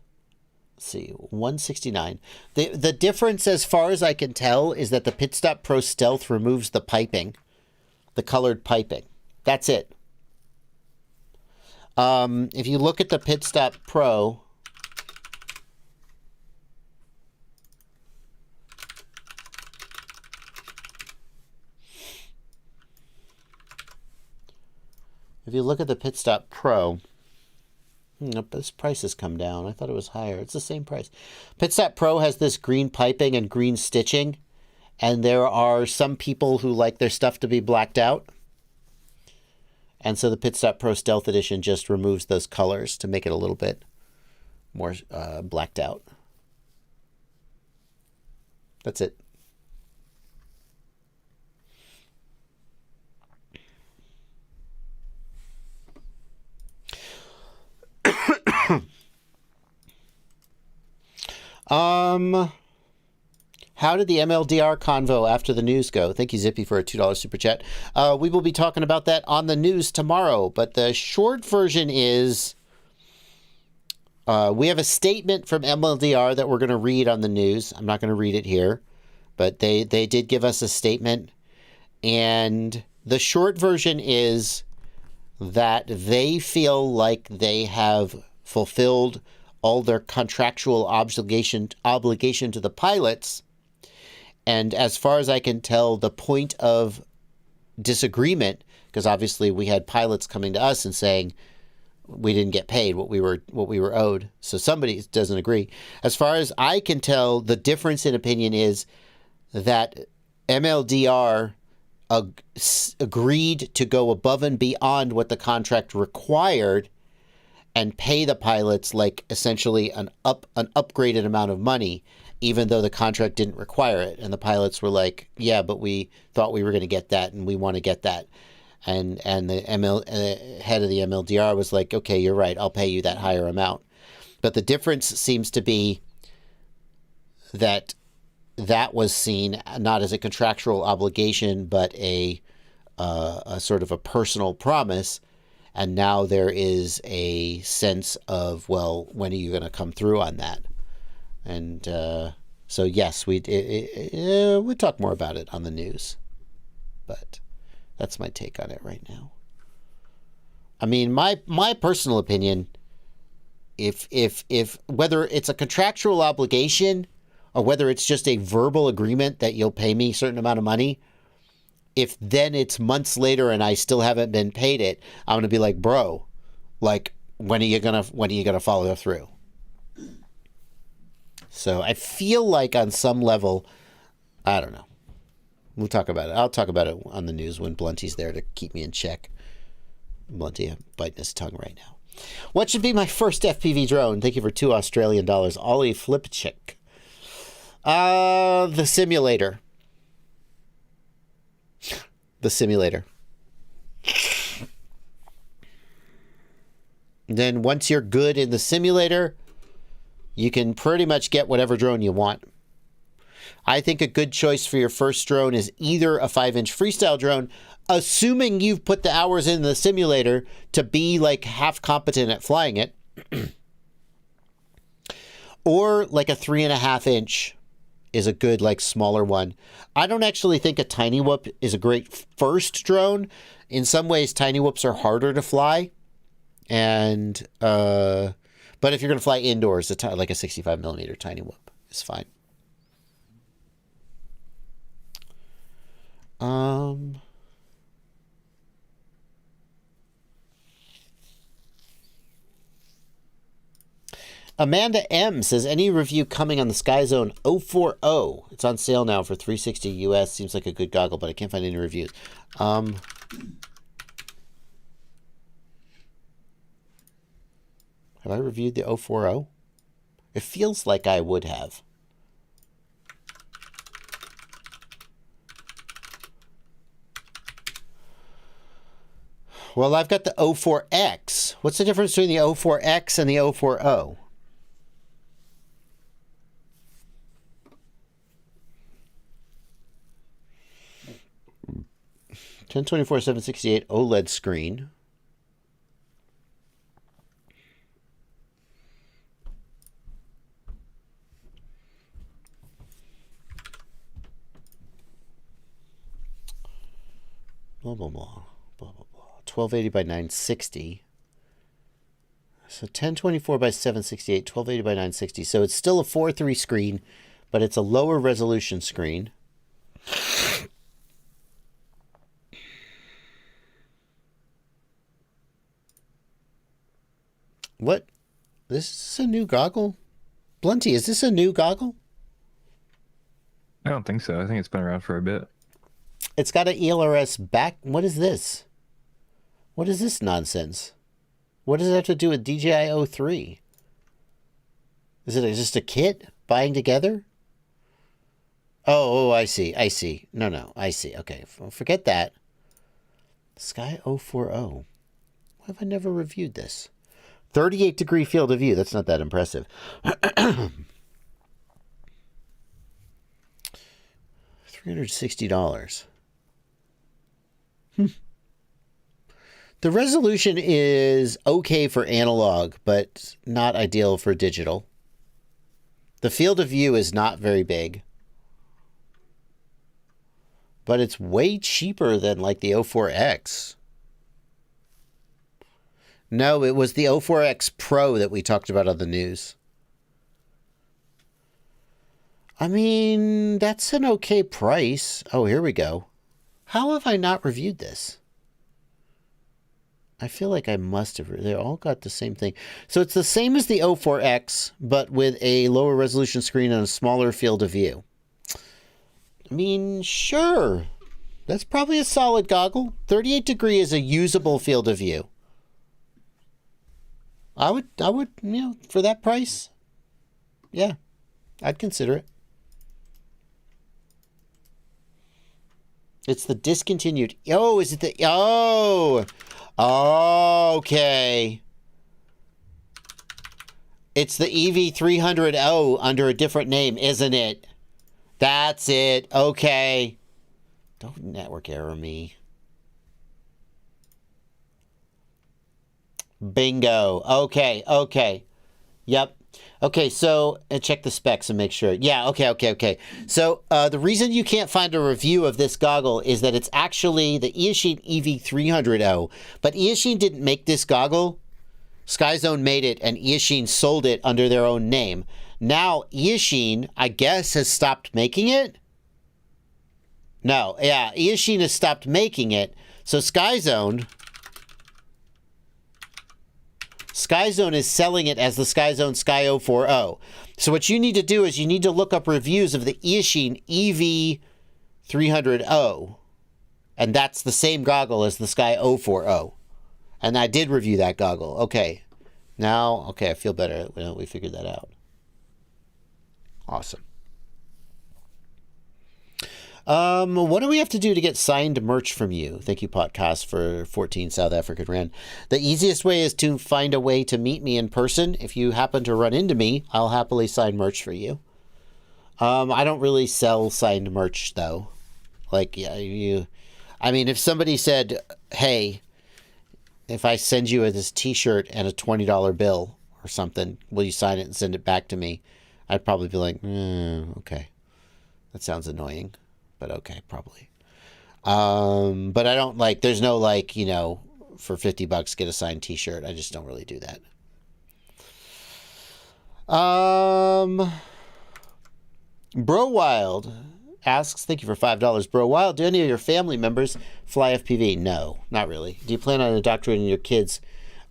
let's see, 169. The difference, as far as I can tell, is that the Pit Stop Pro Stealth removes the piping, the colored piping. That's it. If you look at the Pit Stop Pro, Pit Stop Pro, this price has come down. I thought it was higher. It's the same price. Pit Stop Pro has this green piping and green stitching, and there are some people who like their stuff to be blacked out. And so the Pit Stop Pro Stealth Edition just removes those colors to make it a little bit more blacked out. That's it. How did the MLDR convo after the news go? Thank you, Zippy, for a $2 super chat. We will be talking about that on the news tomorrow, but the short version is we have a statement from MLDR that we're going to read on the news. I'm not going to read it here, but they did give us a statement, and the short version is that they feel like they have fulfilled all their contractual obligation to the pilots. And as far as I can tell, the point of disagreement, because obviously we had pilots coming to us and saying we didn't get paid what we were owed. So somebody doesn't agree. As far as I can tell, the difference in opinion is that MLDR agreed to go above and beyond what the contract required and pay the pilots like essentially an upgraded amount of money, even though the contract didn't require it. And the pilots were like, yeah, but we thought we were going to get that and we want to get that. And the head of the MLDR was like, okay, you're right, I'll pay you that higher amount. But the difference seems to be that was seen not as a contractual obligation, but a sort of a personal promise. And now there is a sense of, well, when are you going to come through on that? And so, yes, we'll talk more about it on the news. But that's my take on it right now. I mean, my personal opinion, if whether it's a contractual obligation or whether it's just a verbal agreement that you'll pay me a certain amount of money, if then it's months later and I still haven't been paid it, I'm going to be like, bro, like, when are you going to follow through? So I feel like on some level, I don't know. We'll talk about it. I'll talk about it on the news when Blunty's there to keep me in check. Blunty biting his tongue right now. What should be my first FPV drone? Thank you for $2 Australian. Ollie Flipchick. The simulator. The simulator. Then once you're good in the simulator, you can pretty much get whatever drone you want. I think a good choice for your first drone is either a 5-inch freestyle drone, assuming you've put the hours in the simulator to be like half competent at flying it, or like a 3.5-inch is a good, like, smaller one. I don't actually think a Tiny Whoop is a great first drone. In some ways, Tiny Whoops are harder to fly. And, but if you're going to fly indoors, like a 65mm Tiny Whoop is fine. Amanda M says, any review coming on the Skyzone 040? It's on sale now for $360 US. Seems like a good goggle, but I can't find any reviews. Have I reviewed the 040? It feels like I would have. Well, I've got the 04X. What's the difference between the 04X and the 040? 1024/768 OLED screen. Blah, blah, blah. Blah, blah, blah. 1280 by 960. So 1024 by 768, 1280 by 960. So it's still a 4:3 screen, but it's a lower resolution screen. What? This is a new goggle? Blunty, is this a new goggle? I don't think so. I think it's been around for a bit. It's got an ELRS back. What is this? What is this nonsense? What does it have to do with DJI 03? Is it just a kit buying together? Oh, I see. I see. No, I see. Okay, forget that. Sky 040. Why have I never reviewed this? 38-degree field of view. That's not that impressive. $360. The resolution is okay for analog, but not ideal for digital. The field of view is not very big. But it's way cheaper than like the 04X. No, it was the 04X Pro that we talked about on the news. I mean, that's an okay price. Oh, here we go. How have I not reviewed this? I feel like I must have. They all got the same thing. So it's the same as the 04X, but with a lower resolution screen and a smaller field of view. I mean, sure. That's probably a solid goggle. 38 degree is a usable field of view. I would, for that price, yeah, I'd consider it. It's the discontinued. Oh, is it the... Oh! Okay. It's the EV300O under a different name, isn't it? That's it. Okay. Don't network error me. Bingo. Okay. Yep. Okay, so check the specs and make sure. Yeah, okay. So the reason you can't find a review of this goggle is that it's actually the Eachine EV300O, but Eachine didn't make this goggle. Skyzone made it, and Eachine sold it under their own name. Now, Eachine, I guess, has stopped making it? No, yeah, Eachine has stopped making it, so Skyzone is selling it as the Skyzone Sky 040. So what you need to do is you need to look up reviews of the Eachine EV300O. And that's the same goggle as the Sky 040. And I did review that goggle. Okay. Now, okay, I feel better. We figured that out. Awesome. What do we have to do to get signed merch from you? Thank you, Podcast, for 14 South African Rand. The easiest way is to find a way to meet me in person. If you happen to run into me, I'll happily sign merch for you. I don't really sell signed merch, though. Like, yeah, I mean, if somebody said, hey, if I send you this t-shirt and a $20 bill or something, will you sign it and send it back to me? I'd probably be like, okay. That sounds annoying. But okay, probably. But I don't like, there's no like, for $50 get a signed t-shirt. I just don't really do that. Bro Wild asks, thank you for $5. Bro Wild, do any of your family members fly FPV? No, not really. Do you plan on indoctrinating your kids?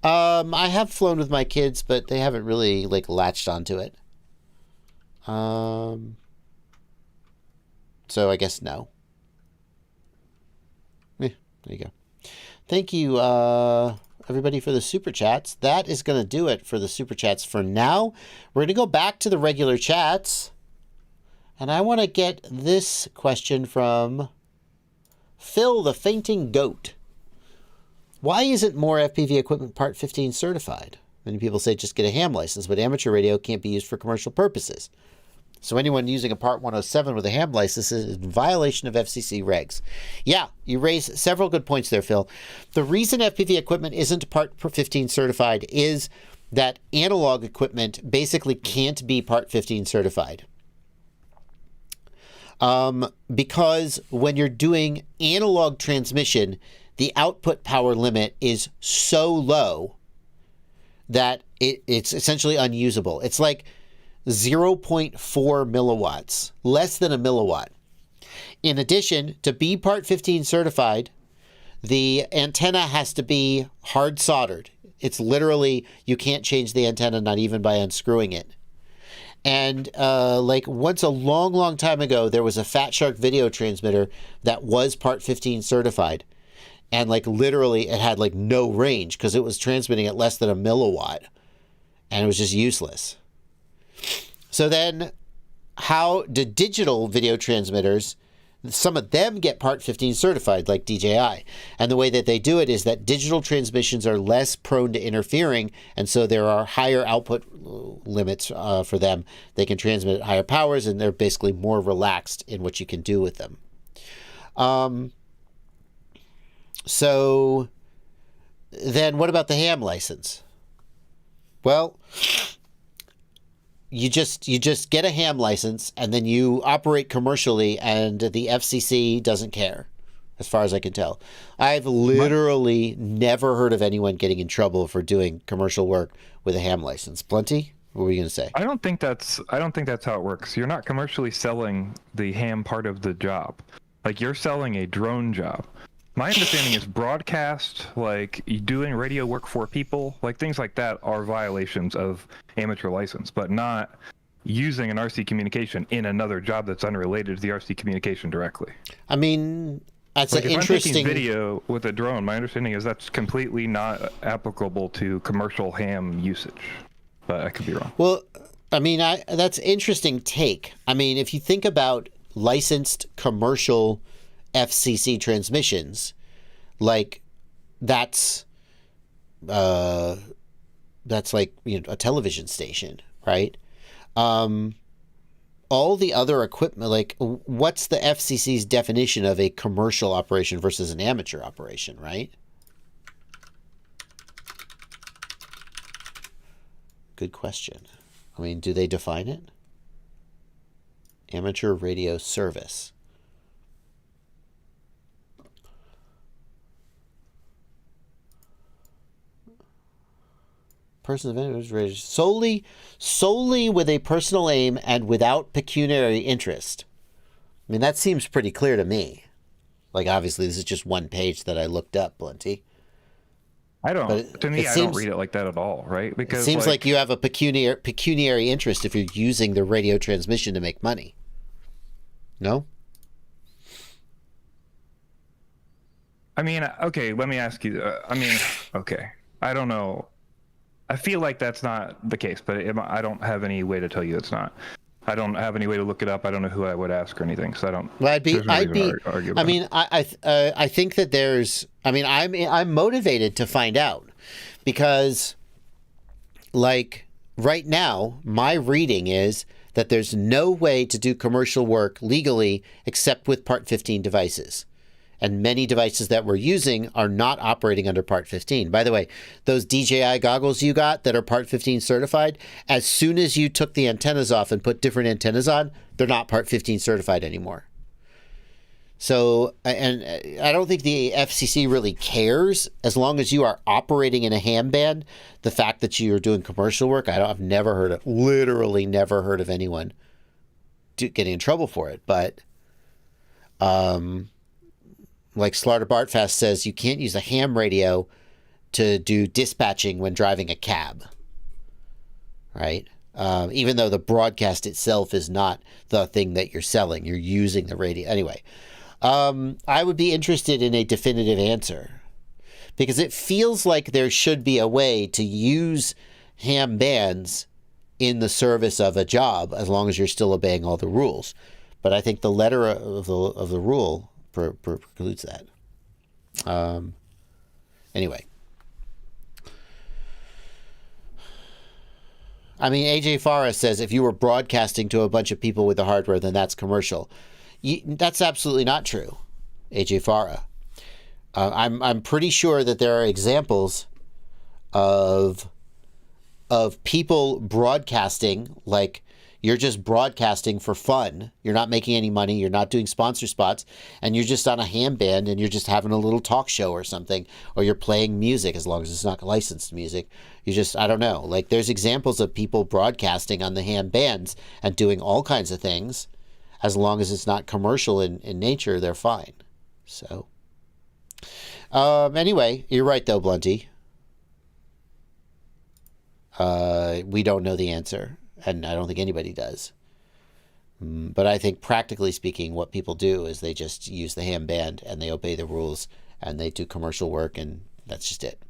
I have flown with my kids, but they haven't really like latched onto it. So I guess no. There you go. Thank you, everybody, for the super chats. That is going to do it for the super chats for now. We're going to go back to the regular chats. And I want to get this question from Phil the Fainting Goat. Why isn't more FPV equipment Part 15 certified? Many people say just get a ham license, but amateur radio can't be used for commercial purposes. So anyone using a Part 107 with a ham license is in violation of FCC regs. Yeah, you raise several good points there, Phil. The reason FPV equipment isn't Part 15 certified is that analog equipment basically can't be Part 15 certified. because when you're doing analog transmission, the output power limit is so low that it's essentially unusable. It's like 0.4 milliwatts, less than a milliwatt. In addition, to be Part 15 certified, the antenna has to be hard soldered. It's literally, you can't change the antenna, not even by unscrewing it. And like once a long, long time ago, there was a Fat Shark video transmitter that was Part 15 certified. And like literally it had like no range because it was transmitting at less than a milliwatt. And it was just useless. So then how do digital video transmitters, some of them get Part 15 certified like DJI. And the way that they do it is that digital transmissions are less prone to interfering. And so there are higher output limits for them. They can transmit at higher powers and they're basically more relaxed in what you can do with them. So then what about the ham license? Well, you just get a ham license and then you operate commercially and the FCC doesn't care, as far as I can tell. I've literally never heard of anyone getting in trouble for doing commercial work with a ham license. Plenty? What were you going to say? I don't think that's how it works. You're not commercially selling the ham part of the job. Like, you're selling a drone job. My understanding is broadcast, like doing radio work for people, like things like that are violations of amateur license, but not using an RC communication in another job that's unrelated to the RC communication directly. I mean, that's like an if interesting... I'm taking video with a drone, my understanding is that's completely not applicable to commercial ham usage, but I could be wrong. Well, I mean, that's an interesting take. I mean, if you think about licensed commercial FCC transmissions, like that's like, you know, a television station, right? All the other equipment, like what's the FCC's definition of a commercial operation versus an amateur operation, right? Good question. I mean, do they define it? Amateur radio service. Person of interest solely with a personal aim and without pecuniary interest. I mean, that seems pretty clear to me. Like, obviously, this is just one page that I looked up, Plenty. I don't. To me, I don't read it like that at all, right? Because it seems like you have a pecuniary interest if you're using the radio transmission to make money. No? I mean, okay, let me ask you. Okay. I don't know. I feel like that's not the case, but I don't have any way to tell you it's not. I don't have any way to look it up. I don't know who I would ask or anything, so I don't. Well, I think that there's. I mean, I'm motivated to find out because, like, right now, my reading is that there's no way to do commercial work legally except with Part 15 devices. And many devices that we're using are not operating under Part 15. By the way, those DJI goggles you got that are Part 15 certified, as soon as you took the antennas off and put different antennas on, they're not Part 15 certified anymore. So, and I don't think the FCC really cares as long as you are operating in a ham band. The fact that you're doing commercial work, I've never heard of, literally never heard of anyone getting in trouble for it. But, like Slaughter Bartfast says, you can't use a ham radio to do dispatching when driving a cab, right? Even though the broadcast itself is not the thing that you're selling, you're using the radio. Anyway, I would be interested in a definitive answer because it feels like there should be a way to use ham bands in the service of a job as long as you're still obeying all the rules. But I think the letter of the rule precludes that. Anyway. I mean, AJ Farah says if you were broadcasting to a bunch of people with the hardware, then that's commercial. That's absolutely not true, AJ Farah. I'm pretty sure that there are examples of people broadcasting, like, You're just broadcasting for fun. You're not making any money. You're not doing sponsor spots. And you're just on a ham band and you're just having a little talk show or something. Or you're playing music, as long as it's not licensed music. You just, I don't know. Like, there's examples of people broadcasting on the ham bands and doing all kinds of things. As long as it's not commercial in nature, they're fine. So, anyway, you're right, though, Blunty. We don't know the answer. And I don't think anybody does. But I think, practically speaking, what people do is they just use the ham band and they obey the rules and they do commercial work, and that's just it.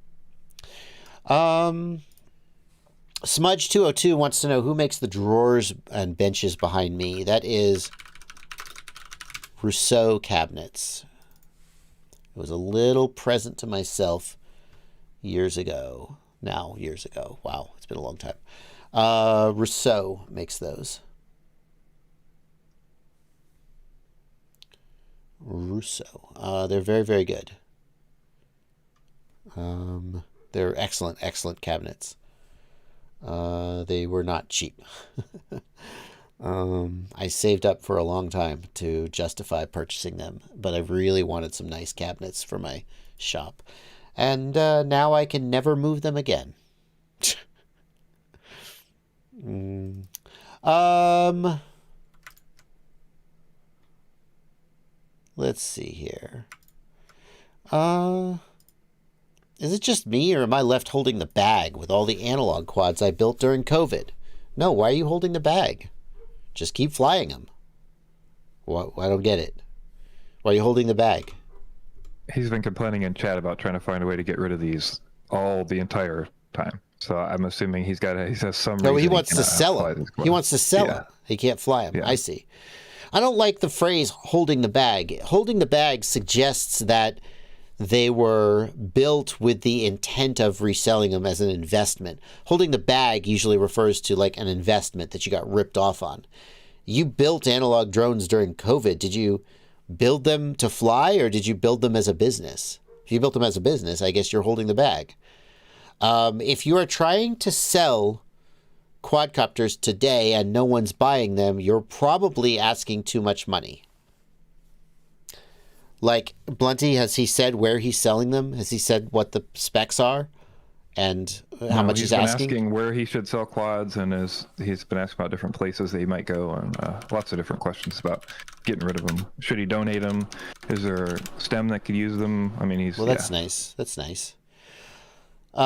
Smudge202 wants to know who makes the drawers and benches behind me. That is Rousseau Cabinets. It was a little present to myself years ago. Wow, it's been a long time. Rousseau makes those. Rousseau. They're very, very good. They're excellent cabinets. They were not cheap. I saved up for a long time to justify purchasing them, but I really wanted some nice cabinets for my shop. And now I can never move them again. Let's see here. Is it just me, or am I left holding the bag with all the analog quads I built during COVID? No, why are you holding the bag? Just keep flying them. What? I don't get it. Why are you holding the bag? He's been complaining in chat about trying to find a way to get rid of these the entire time. So I'm assuming he has some reason. No, he wants to sell them. He wants to sell them. He can't fly them. Yeah. I see. I don't like the phrase holding the bag. Holding the bag suggests that they were built with the intent of reselling them as an investment. Holding the bag usually refers to like an investment that you got ripped off on. You built analog drones during COVID. Did you build them to fly, or did you build them as a business? If you built them as a business, I guess you're holding the bag. If you are trying to sell quadcopters today and no one's buying them, you're probably asking too much money. Like, Blunty, has he said where he's selling them? Has he said what the specs are and how much he's asking? He's been asking where he should sell quads, and he's been asking about different places that he might go, and lots of different questions about getting rid of them. Should he donate them? Is there a stem that could use them? I mean, Well, that's nice. That's nice. There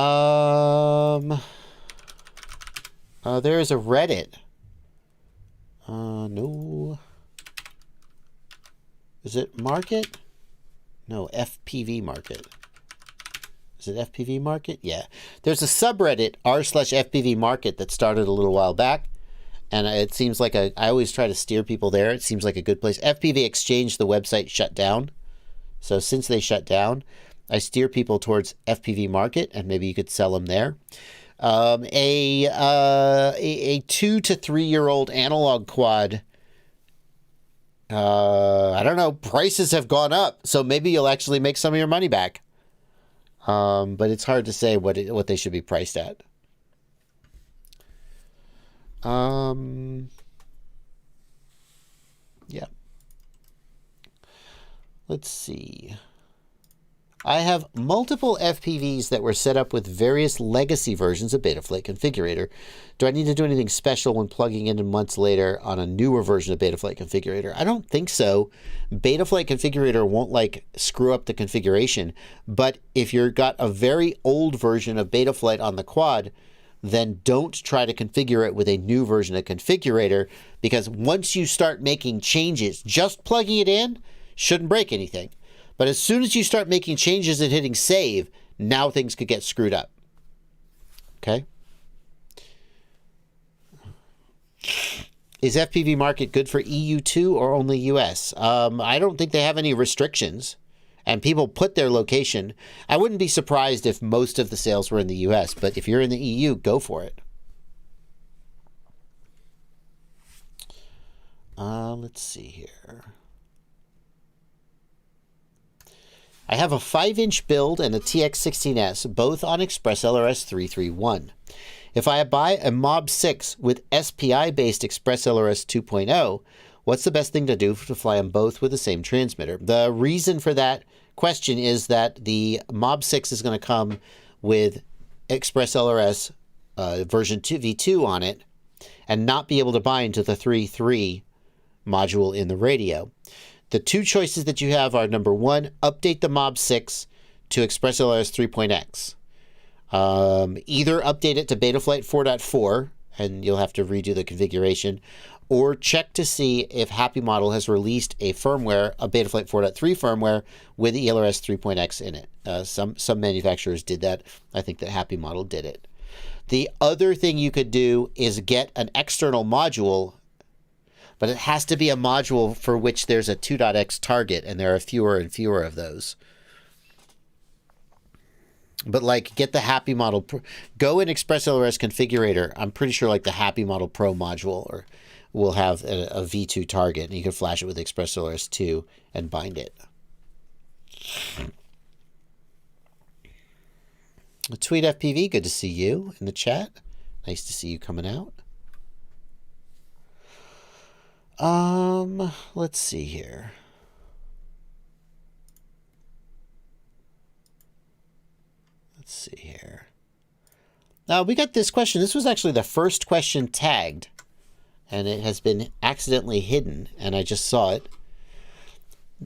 is a Reddit. No. Is it Market? No, FPV Market. Is it FPV Market? Yeah. There's a subreddit, r/FPV Market, that started a little while back. And it seems like I always try to steer people there. It seems like a good place. FPV Exchange, the website, shut down. So since they shut down, I steer people towards FPV Market, and maybe you could sell them there. A 2 to 3 year old analog quad. I don't know. Prices have gone up, so maybe you'll actually make some of your money back. But it's hard to say what they should be priced at. Yeah. Let's see. I have multiple FPVs that were set up with various legacy versions of Betaflight Configurator. Do I need to do anything special when plugging in months later on a newer version of Betaflight Configurator? I don't think so. Betaflight Configurator won't screw up the configuration, but if you've got a very old version of Betaflight on the quad, then don't try to configure it with a new version of Configurator, because once you start making changes, just plugging it in shouldn't break anything. But as soon as you start making changes and hitting save, now things could get screwed up. Okay? Is FPV Market good for EU2 or only US? I don't think they have any restrictions. And people put their location. I wouldn't be surprised if most of the sales were in the US, but if you're in the EU, go for it. Let's see here. I have a 5-inch build and a TX16S, both on Express LRS 331. If I buy a Mob 6 with SPI-based Express LRS 2.0, what's the best thing to do to fly them both with the same transmitter? The reason for that question is that the Mob 6 is going to come with Express LRS version 2 V2 on it and not be able to bind to the 3.3 module in the radio. The two choices that you have are, number one, update the Mob 6 to Express LRS 3.x. Either update it to Betaflight 4.4, and you'll have to redo the configuration, or check to see if Happy Model has released a firmware, a Betaflight 4.3 firmware with ELRS 3.x in it. Some manufacturers did that. I think that Happy Model did it. The other thing you could do is get an external module, but it has to be a module for which there's a 2.x target, and there are fewer and fewer of those. But like, get the Happy Model, go in Express LRS configurator. I'm pretty sure like the Happy Model Pro module or will have a V2 target, and you can flash it with Express LRS 2 and bind it. Tweet FPV, good to see you in the chat. Nice to see you coming out. Let's see here. Let's see here. Now we got this question. This was actually the first question tagged, and it has been accidentally hidden, and I just saw it.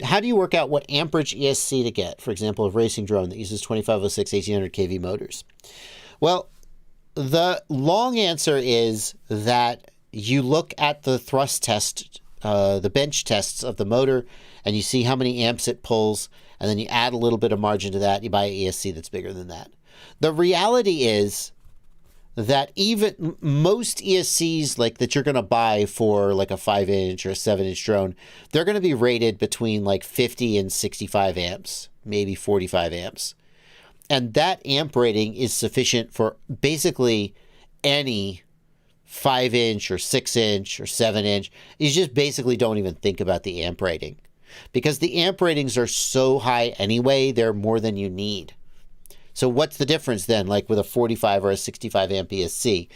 How do you work out what amperage ESC to get? For example, a racing drone that uses 2506 1800 kV motors. Well, the long answer is that you look at the thrust test, the bench tests of the motor, and you see how many amps it pulls, and then you add a little bit of margin to that. You buy an ESC that's bigger than that. The reality is that even most ESCs like that you're going to buy for like a 5-inch or a 7-inch drone, they're going to be rated between like 50 and 65 amps, maybe 45 amps. And that amp rating is sufficient for basically any 5-inch or 6-inch or 7-inch. You just basically don't even think about the amp rating, because the amp ratings are so high anyway, they're more than you need. So what's the difference then, like with a 45 or a 65 amp ESC?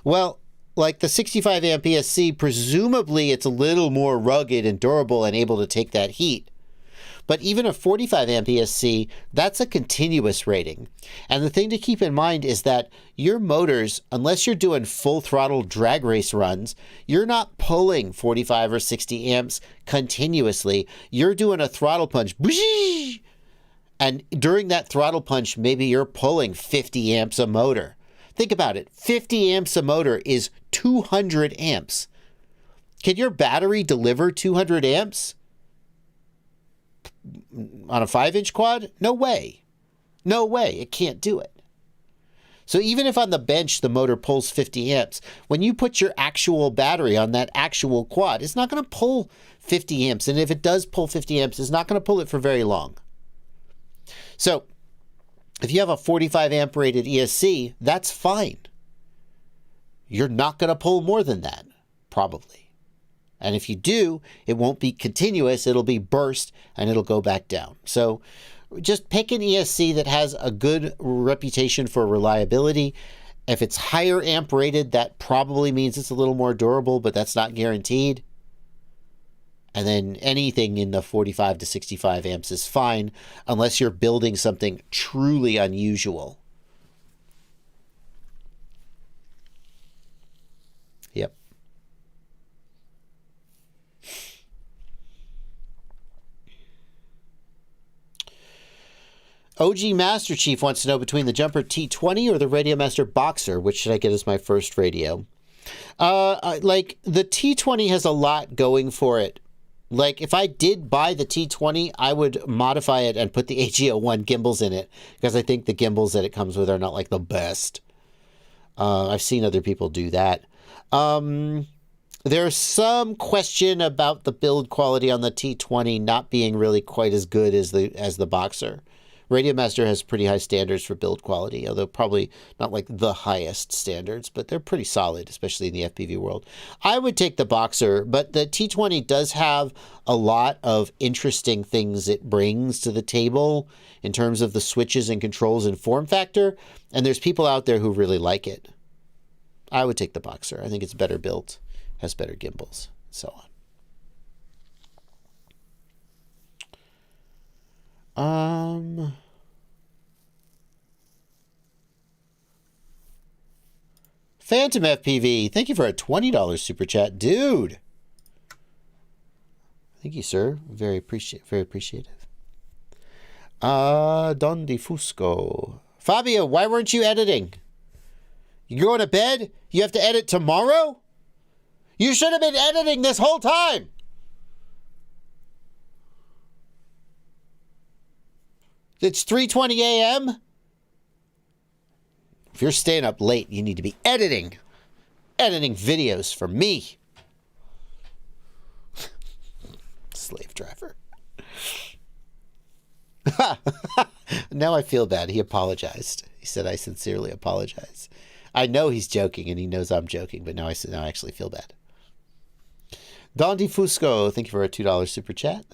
Well, like the 65 amp ESC, presumably it's a little more rugged and durable and able to take that heat. But even a 45 amp ESC, that's a continuous rating. And the thing to keep in mind is that your motors, unless you're doing full throttle drag race runs, you're not pulling 45 or 60 amps continuously. You're doing a throttle punch. And during that throttle punch, maybe you're pulling 50 amps a motor. Think about it. 50 amps a motor is 200 amps. Can your battery deliver 200 amps on a 5-inch quad? No way. No way. It can't do it. So even if on the bench the motor pulls 50 amps, when you put your actual battery on that actual quad, it's not going to pull 50 amps. And if it does pull 50 amps, it's not going to pull it for very long. So if you have a 45 amp rated ESC, that's fine. You're not going to pull more than that, probably. And if you do, it won't be continuous. It'll be burst and it'll go back down. So just pick an ESC that has a good reputation for reliability. If it's higher amp rated, that probably means it's a little more durable, but that's not guaranteed. And then anything in the 45 to 65 amps is fine, unless you're building something truly unusual. Yep. OG Master Chief wants to know, between the Jumper T20 or the Radio Master Boxer, which should I get as my first radio? Like, the T20 has a lot going for it. Like, if I did buy the T20, I would modify it and put the AG01 gimbals in it, because I think the gimbals that it comes with are not like the best. I've seen other people do that. There's some question about the build quality on the T20 not being really quite as good as the Boxer. Radio Master has pretty high standards for build quality, although probably not like the highest standards, but they're pretty solid, especially in the FPV world. I would take the Boxer, but the T20 does have a lot of interesting things it brings to the table in terms of the switches and controls and form factor, and there's people out there who really like it. I would take the Boxer. I think it's better built, has better gimbals, and so on. Phantom FPV, thank you for a $20 super chat, dude. Thank you, sir. Very appreciative. Don Di Fusco. Fabio, why weren't you editing? You going to bed? You have to edit tomorrow? You should have been editing this whole time. It's 3:20 a.m. If you're staying up late, you need to be editing videos for me. Slave driver. Now I feel bad. He apologized. He said, I sincerely apologize. I know he's joking and he knows I'm joking, but now I actually feel bad. Don Di Fusco, thank you for a $2 super chat.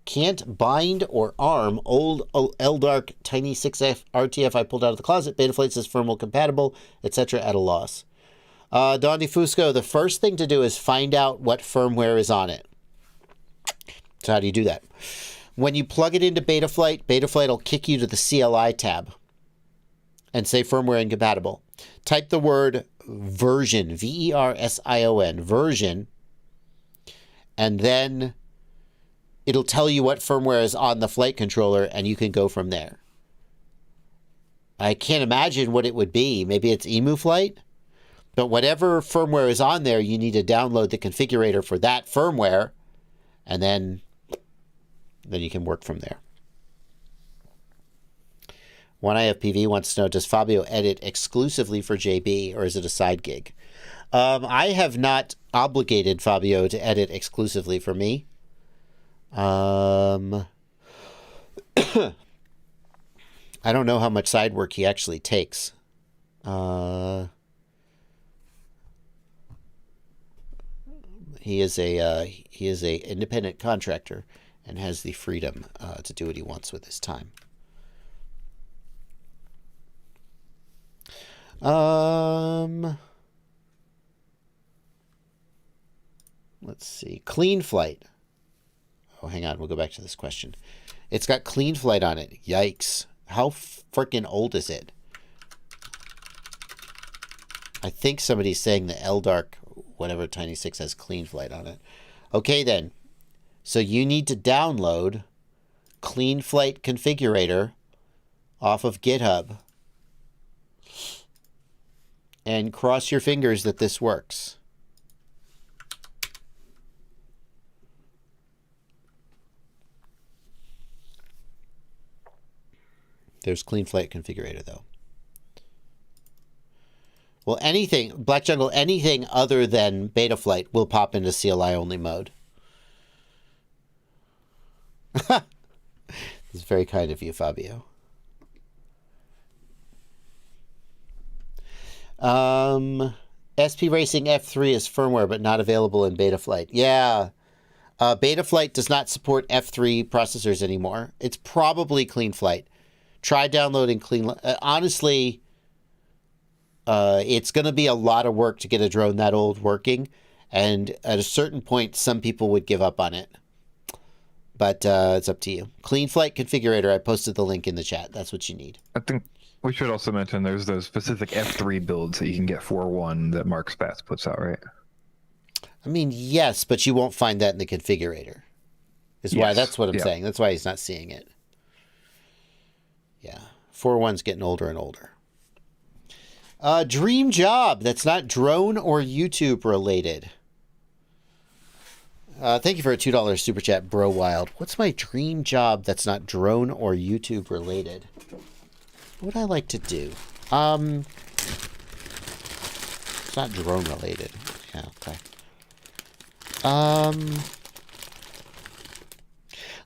Can't bind or arm old Eldark Tiny 6F RTF I pulled out of the closet. Betaflight says firmware compatible, etc. at a loss. Don Di Fusco, the first thing to do is find out what firmware is on it. So how do you do that? When you plug it into Betaflight, Betaflight will kick you to the CLI tab and say firmware incompatible. Type the word version, V-E-R-S-I-O-N, version, and then it'll tell you what firmware is on the flight controller, and you can go from there. I can't imagine what it would be. Maybe it's Emu Flight? But whatever firmware is on there, you need to download the configurator for that firmware, and then you can work from there. One IFPV wants to know, does Fabio edit exclusively for JB, or is it a side gig? I have not obligated Fabio to edit exclusively for me. I don't know how much side work he actually takes. He is a independent contractor and has the freedom to do what he wants with his time. Let's see. Clean flight. Oh, hang on. We'll go back to this question. It's got clean flight on it. Yikes. How freaking old is it? I think somebody's saying the Eldark, whatever Tiny 6 has clean flight on it. Okay, then. So you need to download Clean Flight Configurator off of GitHub and cross your fingers that this works. There's Clean Flight Configurator, though. Well, anything, Black Jungle, anything other than Betaflight will pop into CLI-only mode. It's very kind of you, Fabio. SP Racing F3 is firmware, but not available in Betaflight. Yeah. Betaflight does not support F3 processors anymore. It's probably Clean Flight. Try downloading Clean... honestly, it's going to be a lot of work to get a drone that old working. And at a certain point, some people would give up on it. But it's up to you. Clean Flight Configurator, I posted the link in the chat. That's what you need. I think we should also mention there's those specific F3 builds that you can get 4.1 that Mark Spatz puts out, right? I mean, yes, but you won't find that in the configurator. Why that's what I'm saying. That's why he's not seeing it. Yeah. 4.1's getting older and older. Dream job that's not drone or YouTube related. Thank you for a $2 super chat, Bro Wild. What's my dream job that's not drone or YouTube related? What would I like to do? It's not drone related. Yeah, okay.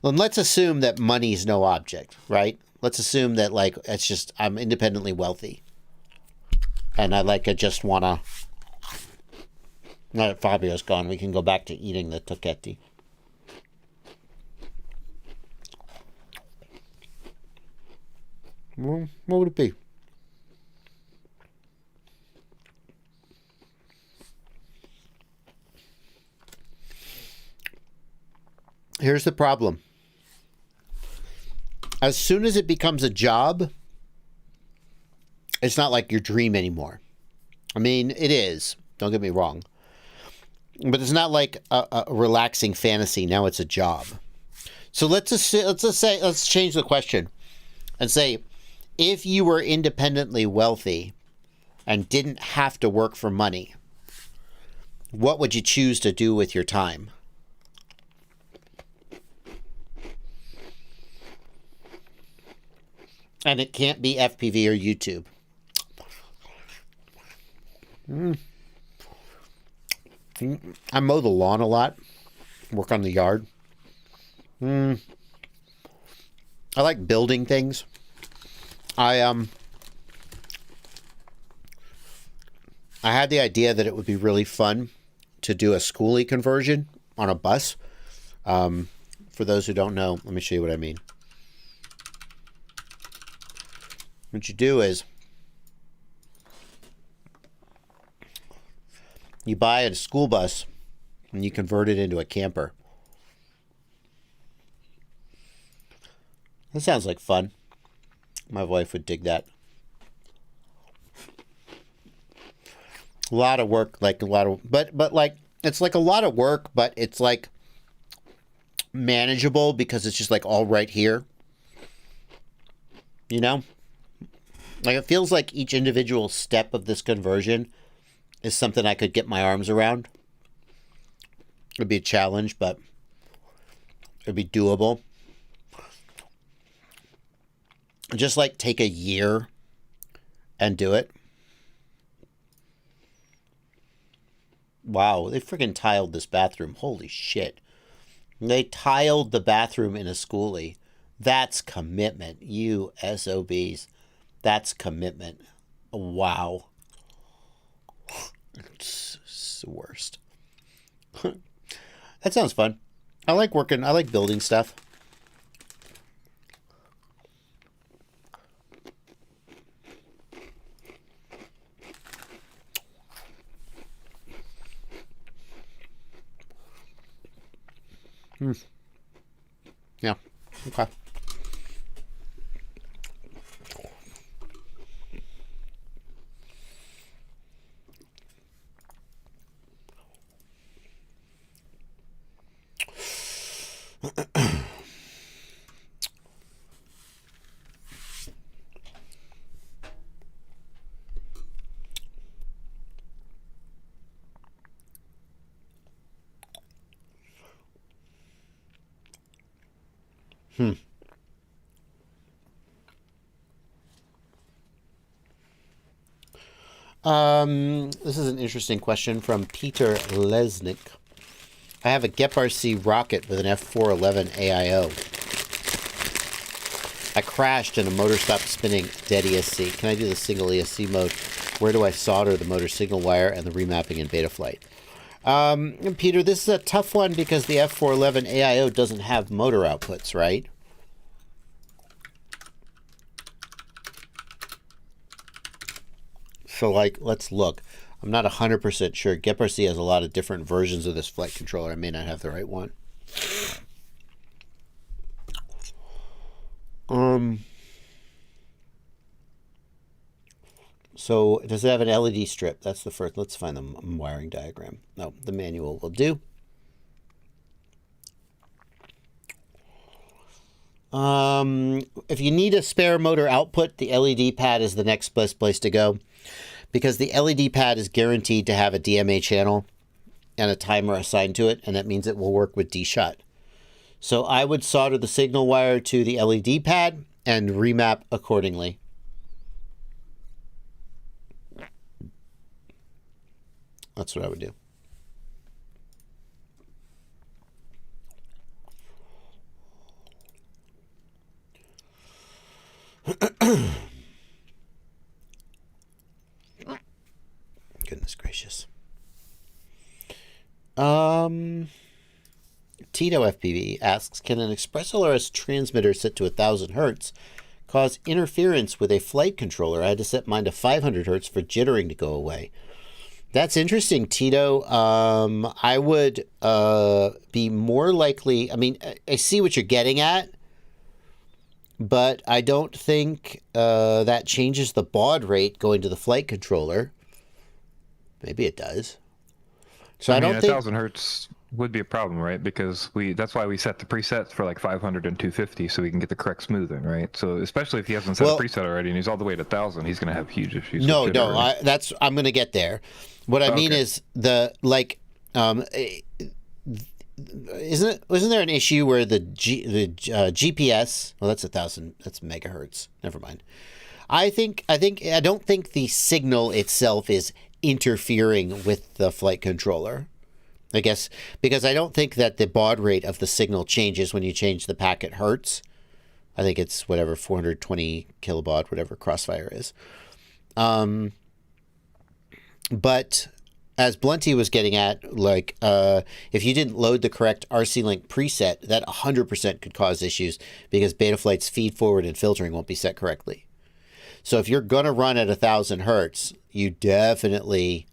Well, let's assume that money's no object, right? Let's assume that, like, it's just, I'm independently wealthy. And I just want to... Now that Fabio's gone, we can go back to eating the tocchetti. Well, what would it be? Here's the problem. As soon as it becomes a job, it's not like your dream anymore. I mean, it is. Don't get me wrong. But it's not like a relaxing fantasy. Now it's a job. So let's change the question and say, if you were independently wealthy and didn't have to work for money, what would you choose to do with your time? And it can't be FPV or YouTube. I mow the lawn a lot. Work on the yard. I like building things. I had the idea that it would be really fun to do a schoolie conversion on a bus. For those who don't know, let me show you what I mean. What you do is you buy a school bus and you convert it into a camper. That sounds like fun. My wife would dig that. A lot of work, like a lot of, but like, it's like a lot of work, but it's like manageable because it's just like all right here. You know? Like, it feels like each individual step of this conversion is something I could get my arms around. It'd be a challenge, but it'd be doable. Just like take a year and do it. Wow, they freaking tiled this bathroom. Holy shit. They tiled the bathroom in a schoolie. That's commitment. You SOBs. That's commitment. Wow. It's the worst. That sounds fun. I like working. I like building stuff. Yeah. Okay. This is an interesting question from Peter Lesnick. I have a GEP-RC rocket with an F411 AIO. I crashed and the motor stopped spinning dead ESC. Can I do the single ESC mode? Where do I solder the motor signal wire and the remapping in Betaflight? Peter, this is a tough one because the F411 AIO doesn't have motor outputs, right? So, like, let's look. I'm not 100% sure. GEP-RC has a lot of different versions of this flight controller. I may not have the right one. So, does it have an LED strip? That's the first. Let's find the wiring diagram. No, the manual will do. If you need a spare motor output, the LED pad is the next best place to go. Because the LED pad is guaranteed to have a DMA channel and a timer assigned to it, and that means it will work with D-Shot. So I would solder the signal wire to the LED pad and remap accordingly. That's what I would do. Goodness gracious. Tito FPV asks, can an Express ELRS transmitter set to 1000 hertz cause interference with a flight controller. I had to set mine to 500 hertz for jittering to go away. That's interesting, Tito. I would be more likely... I mean, I see what you're getting at, but I don't think that changes the baud rate going to the flight controller. Maybe it does. So I don't think 1,000 hertz would be a problem, right? Because that's why we set the presets for like 500 and 250 so we can get the correct smoothing, right? So especially if he hasn't set a preset already and he's all the way to 1,000, he's going to have huge issues. No, I'm going to get there. What I mean is wasn't there an issue where the GPS? Well, that's 1,000. That's megahertz. Never mind. I don't think the signal itself is interfering with the flight controller. I guess because I don't think that the baud rate of the signal changes when you change the packet hertz. I think it's whatever 420 kilobaud, whatever Crossfire is. But as Blunty was getting at, if you didn't load the correct RC Link preset, that 100% could cause issues because Betaflight's feed forward and filtering won't be set correctly. So if you're going to run at 1,000 hertz, you definitely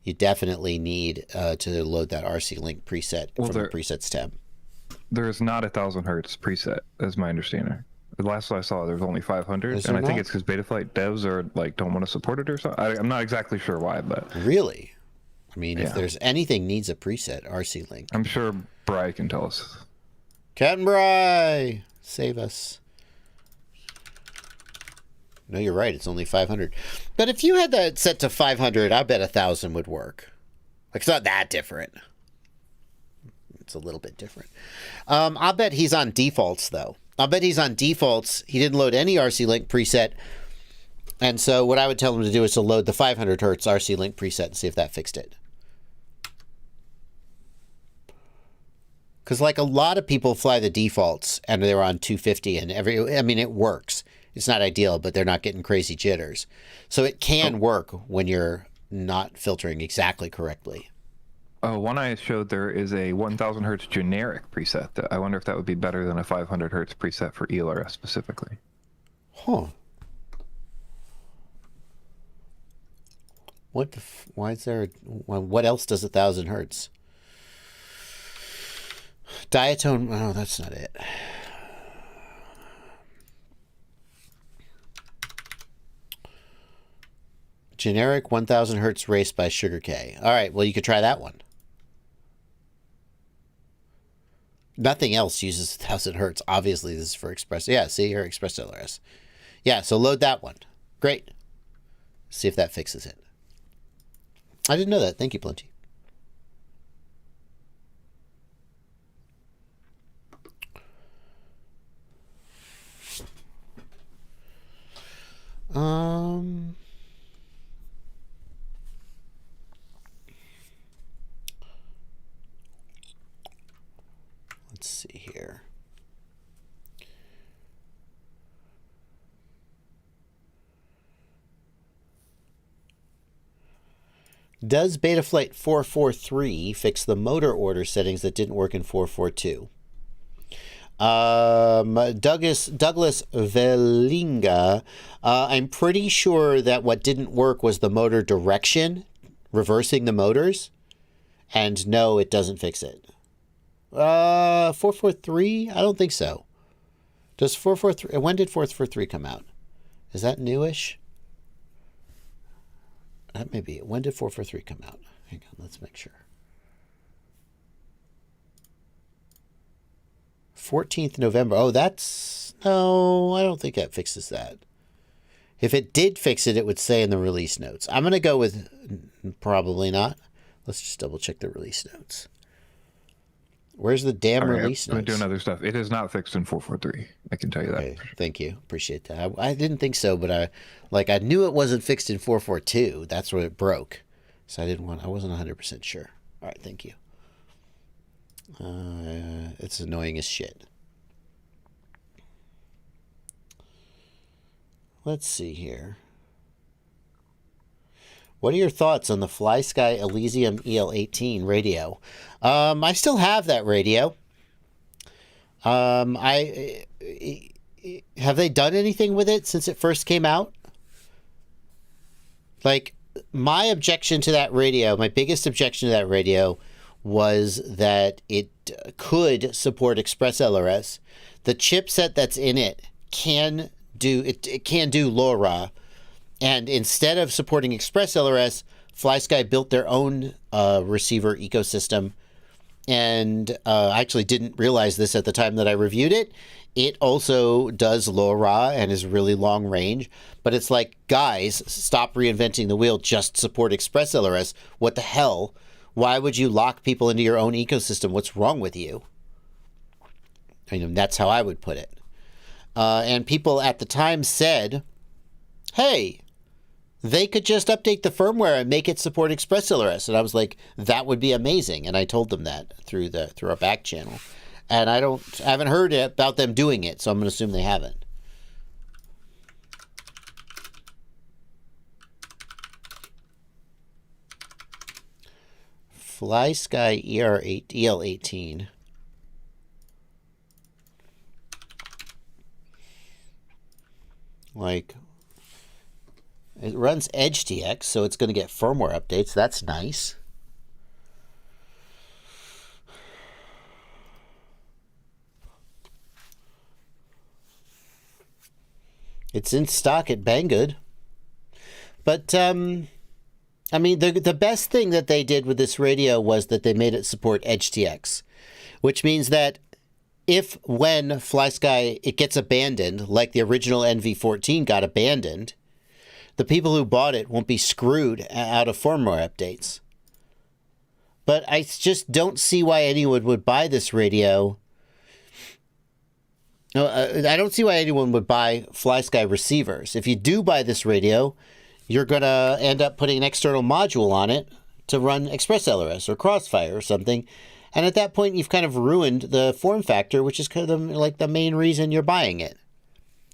need to load that RC Link preset from the presets tab. There is not 1,000 hertz preset, as my understanding. The last I saw, there was only 500, and I think it's because Betaflight devs don't want to support it or something. I'm not exactly sure why, but really, I mean, if there's anything needs a preset, RC Link. I'm sure Bry can tell us. Captain Bry, save us. No, you're right. It's only 500. But if you had that set to 500, I bet 1,000 would work. It's not that different. It's a little bit different. I'll bet he's on defaults, though. I'll bet he's on defaults. He didn't load any RC Link preset. And so what I would tell him to do is to load the 500 hertz RC Link preset and see if that fixed it. Because a lot of people fly the defaults and they're on 250 and it works. It's not ideal, but they're not getting crazy jitters. So it can work when you're not filtering exactly correctly. One I showed there is a 1,000 hertz generic preset. I wonder if that would be better than a 500 hertz preset for ELRS specifically. Huh. Why is there? What else does 1,000 hertz? Diatone. Oh, that's not it. Generic 1,000 hertz race by Sugar K. All right, well, you could try that one. Nothing else uses 1,000 hertz. Obviously, this is for Express. Yeah, see here, Express ELRS. Yeah, so load that one. Great. See if that fixes it. I didn't know that. Thank you, Plenty. Let's see here. Does Betaflight 443 fix the motor order settings that didn't work in 442? Douglas Velinga, I'm pretty sure that what didn't work was the motor direction, reversing the motors, and no, it doesn't fix it. 443? I don't think so. Does 443? When did 443 come out? Is that newish? That may be it. When did 443 come out? Hang on, let's make sure. 14th November. Oh, that's... No, I don't think that fixes that. If it did fix it, it would say in the release notes. I'm going to go with probably not. Let's just double check the release notes. Where's the damn release notes? I'm doing other stuff. It is not fixed in 443. I can tell you that. Okay, thank you. Appreciate that. I didn't think so, but I knew it wasn't fixed in 442. That's where it broke. So I wasn't 100% sure. All right, thank you. It's annoying as shit. Let's see here. What are your thoughts on the Flysky Elysium EL18 radio? I still have that radio. have they done anything with it since it first came out? Like, my objection to that radio, my biggest objection to that radio was that it could support Express LRS. The chipset that's in it can do LoRa, and instead of supporting Express LRS, Flysky built their own receiver ecosystem. And I actually didn't realize this at the time that I reviewed it. It also does LoRa and is really long range. But it's like, guys, stop reinventing the wheel. Just support Express LRS. What the hell? Why would you lock people into your own ecosystem? What's wrong with you? I mean, that's how I would put it. And people at the time said, hey, they could just update the firmware and make it support Express LRS. And I was like, that would be amazing. And I told them that through our back channel. And I haven't heard about them doing it, so I'm going to assume they haven't. Flysky EL18. Like, it runs EdgeTX, so it's going to get firmware updates. That's nice. It's in stock at Banggood. But, I mean, the best thing that they did with this radio was that they made it support EdgeTX, which means that when Flysky, it gets abandoned, like the original NV14 got abandoned, the people who bought it won't be screwed out of firmware updates. But I just don't see why anyone would buy this radio. No, I don't see why anyone would buy Flysky receivers. If you do buy this radio, you're going to end up putting an external module on it to run Express LRS or Crossfire or something. And at that point, you've kind of ruined the form factor, which is kind of like the main reason you're buying it.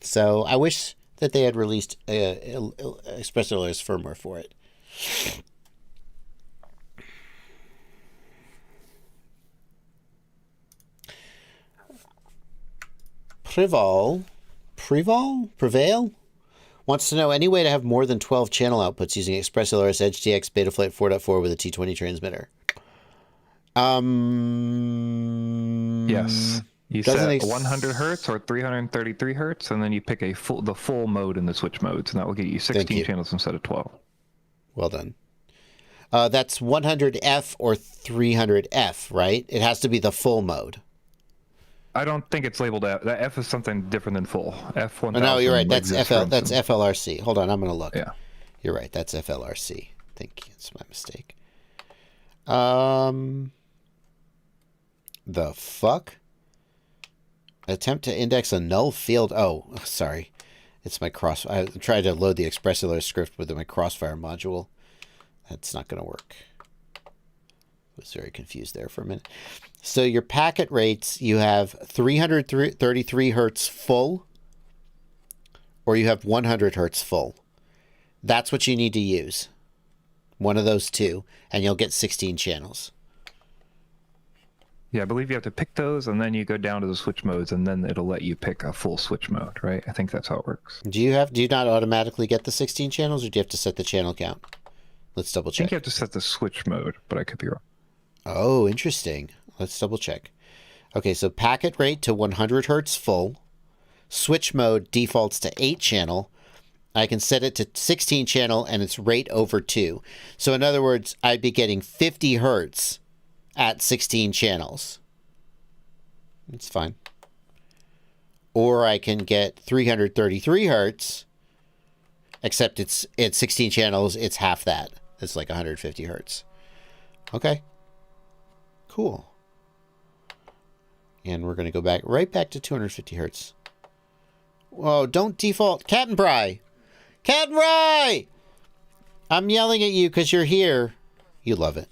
So I wish that they had released Express LRS firmware for it. Prevail wants to know any way to have more than 12 channel outputs using Express LRS EdgeTX Betaflight 4.4 with a T20 transmitter. Yes. You set 100 hertz or 333 hertz, and then you pick the full mode in the switch modes, and that will get you 16 channels instead of 12. Well done. That's 100F or 300F, right? It has to be the full mode. I don't think it's labeled F. That F is something different than full. F1000. Oh, no, you're right. That's That's FLRC. Hold on, I'm going to look. Yeah. You're right. That's FLRC. I think it's my mistake. The fuck? Attempt to index a null field. Oh, sorry. It's my I tried to load the Express LRS script with my Crossfire module. That's not going to work. I was very confused there for a minute. So your packet rates, you have 333 hertz full, or you have 100 hertz full. That's what you need to use. One of those two, and you'll get 16 channels. Yeah, I believe you have to pick those, and then you go down to the switch modes, and then it'll let you pick a full switch mode, right? I think that's how it works. Do you not automatically get the 16 channels, or do you have to set the channel count? Let's double check. I think you have to set the switch mode, but I could be wrong. Oh, interesting. Let's double check. Okay, so packet rate to 100 hertz full. Switch mode defaults to 8 channel. I can set it to 16 channel, and it's rate over 2. So in other words, I'd be getting 50 hertz at 16 channels. It's fine. Or I can get 333 hertz, except it's 16 channels, it's half that. It's like 150 hertz. Okay. Cool. And we're going to go right back to 250 hertz. Whoa, don't default. Cat and Bry! Cat and Bry! I'm yelling at you because you're here. You love it.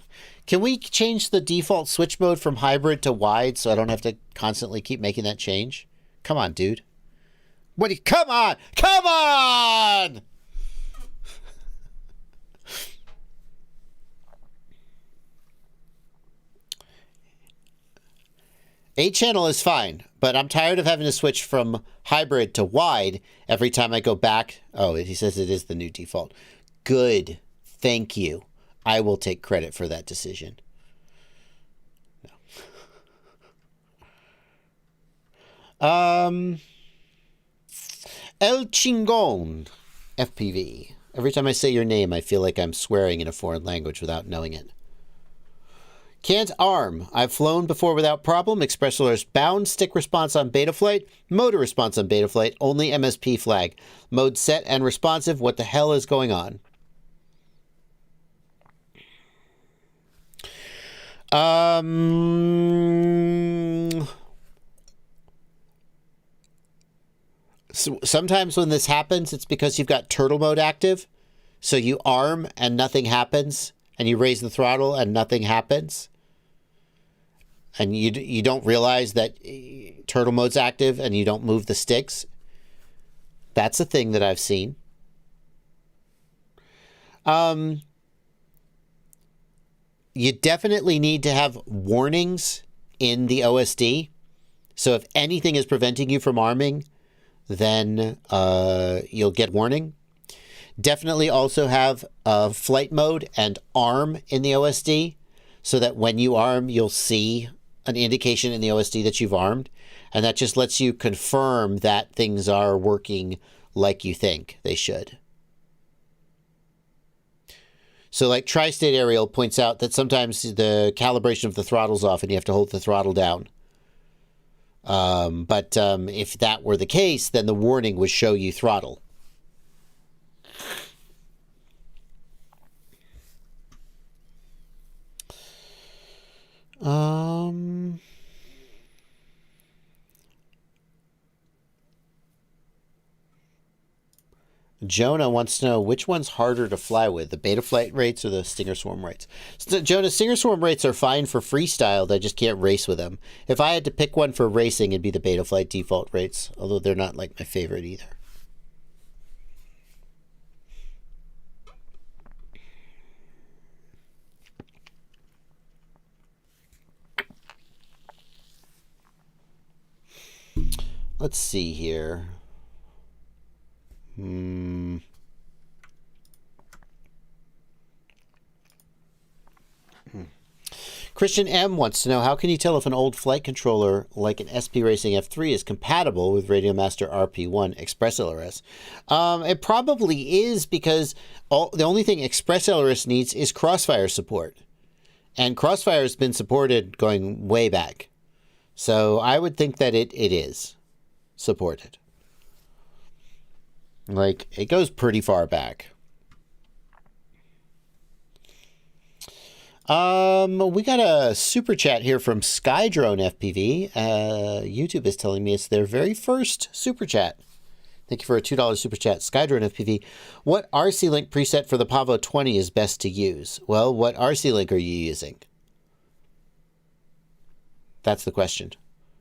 Can we change the default switch mode from hybrid to wide so I don't have to constantly keep making that change? Come on, dude. Come on! Come on! 8 channel is fine, But I'm tired of having to switch from hybrid to wide every time I go back. Oh, he says it is the new default. Good. Thank you. I will take credit for that decision. No. El Chingon, FPV. Every time I say your name, I feel like I'm swearing in a foreign language without knowing it. Can't arm. I've flown before without problem. ExpressLRS bound stick response on Betaflight. Motor response on Betaflight. Only MSP flag. Mode set and responsive. What the hell is going on? So sometimes when this happens, it's because you've got turtle mode active. So you arm and nothing happens. And you raise the throttle and nothing happens. And you don't realize that turtle mode's active and you don't move the sticks. That's a thing that I've seen. You definitely need to have warnings in the OSD. So if anything is preventing you from arming, then you'll get warning. Definitely also have flight mode and arm in the OSD so that when you arm, you'll see an indication in the OSD that you've armed. And that just lets you confirm that things are working like you think they should. So like Tri-State Aerial points out that sometimes the calibration of the throttle's off and you have to hold the throttle down. But if that were the case, then the warning would show you throttle. Jonah wants to know which one's harder to fly with, the Betaflight rates or the Stinger Swarm rates. So, Jonah, Stinger Swarm rates are fine for freestyle. I just can't race with them. If I had to pick one for racing, it'd be the Betaflight default rates, although they're not like my favorite either. Let's see here. Christian M wants to know, how can you tell if an old flight controller like an SP Racing F3 is compatible with Radiomaster RP1 ExpressLRS? It probably is, because the only thing ExpressLRS needs is Crossfire support. And Crossfire has been supported going way back. So I would think that it is supported. Like, it goes pretty far back. We got a super chat here from Skydrone FPV. YouTube is telling me it's their very first super chat. Thank you for a $2 super chat. Skydrone FPV. What RC Link preset for the Pavo 20 is best to use? Well, what RC Link are you using? That's the question.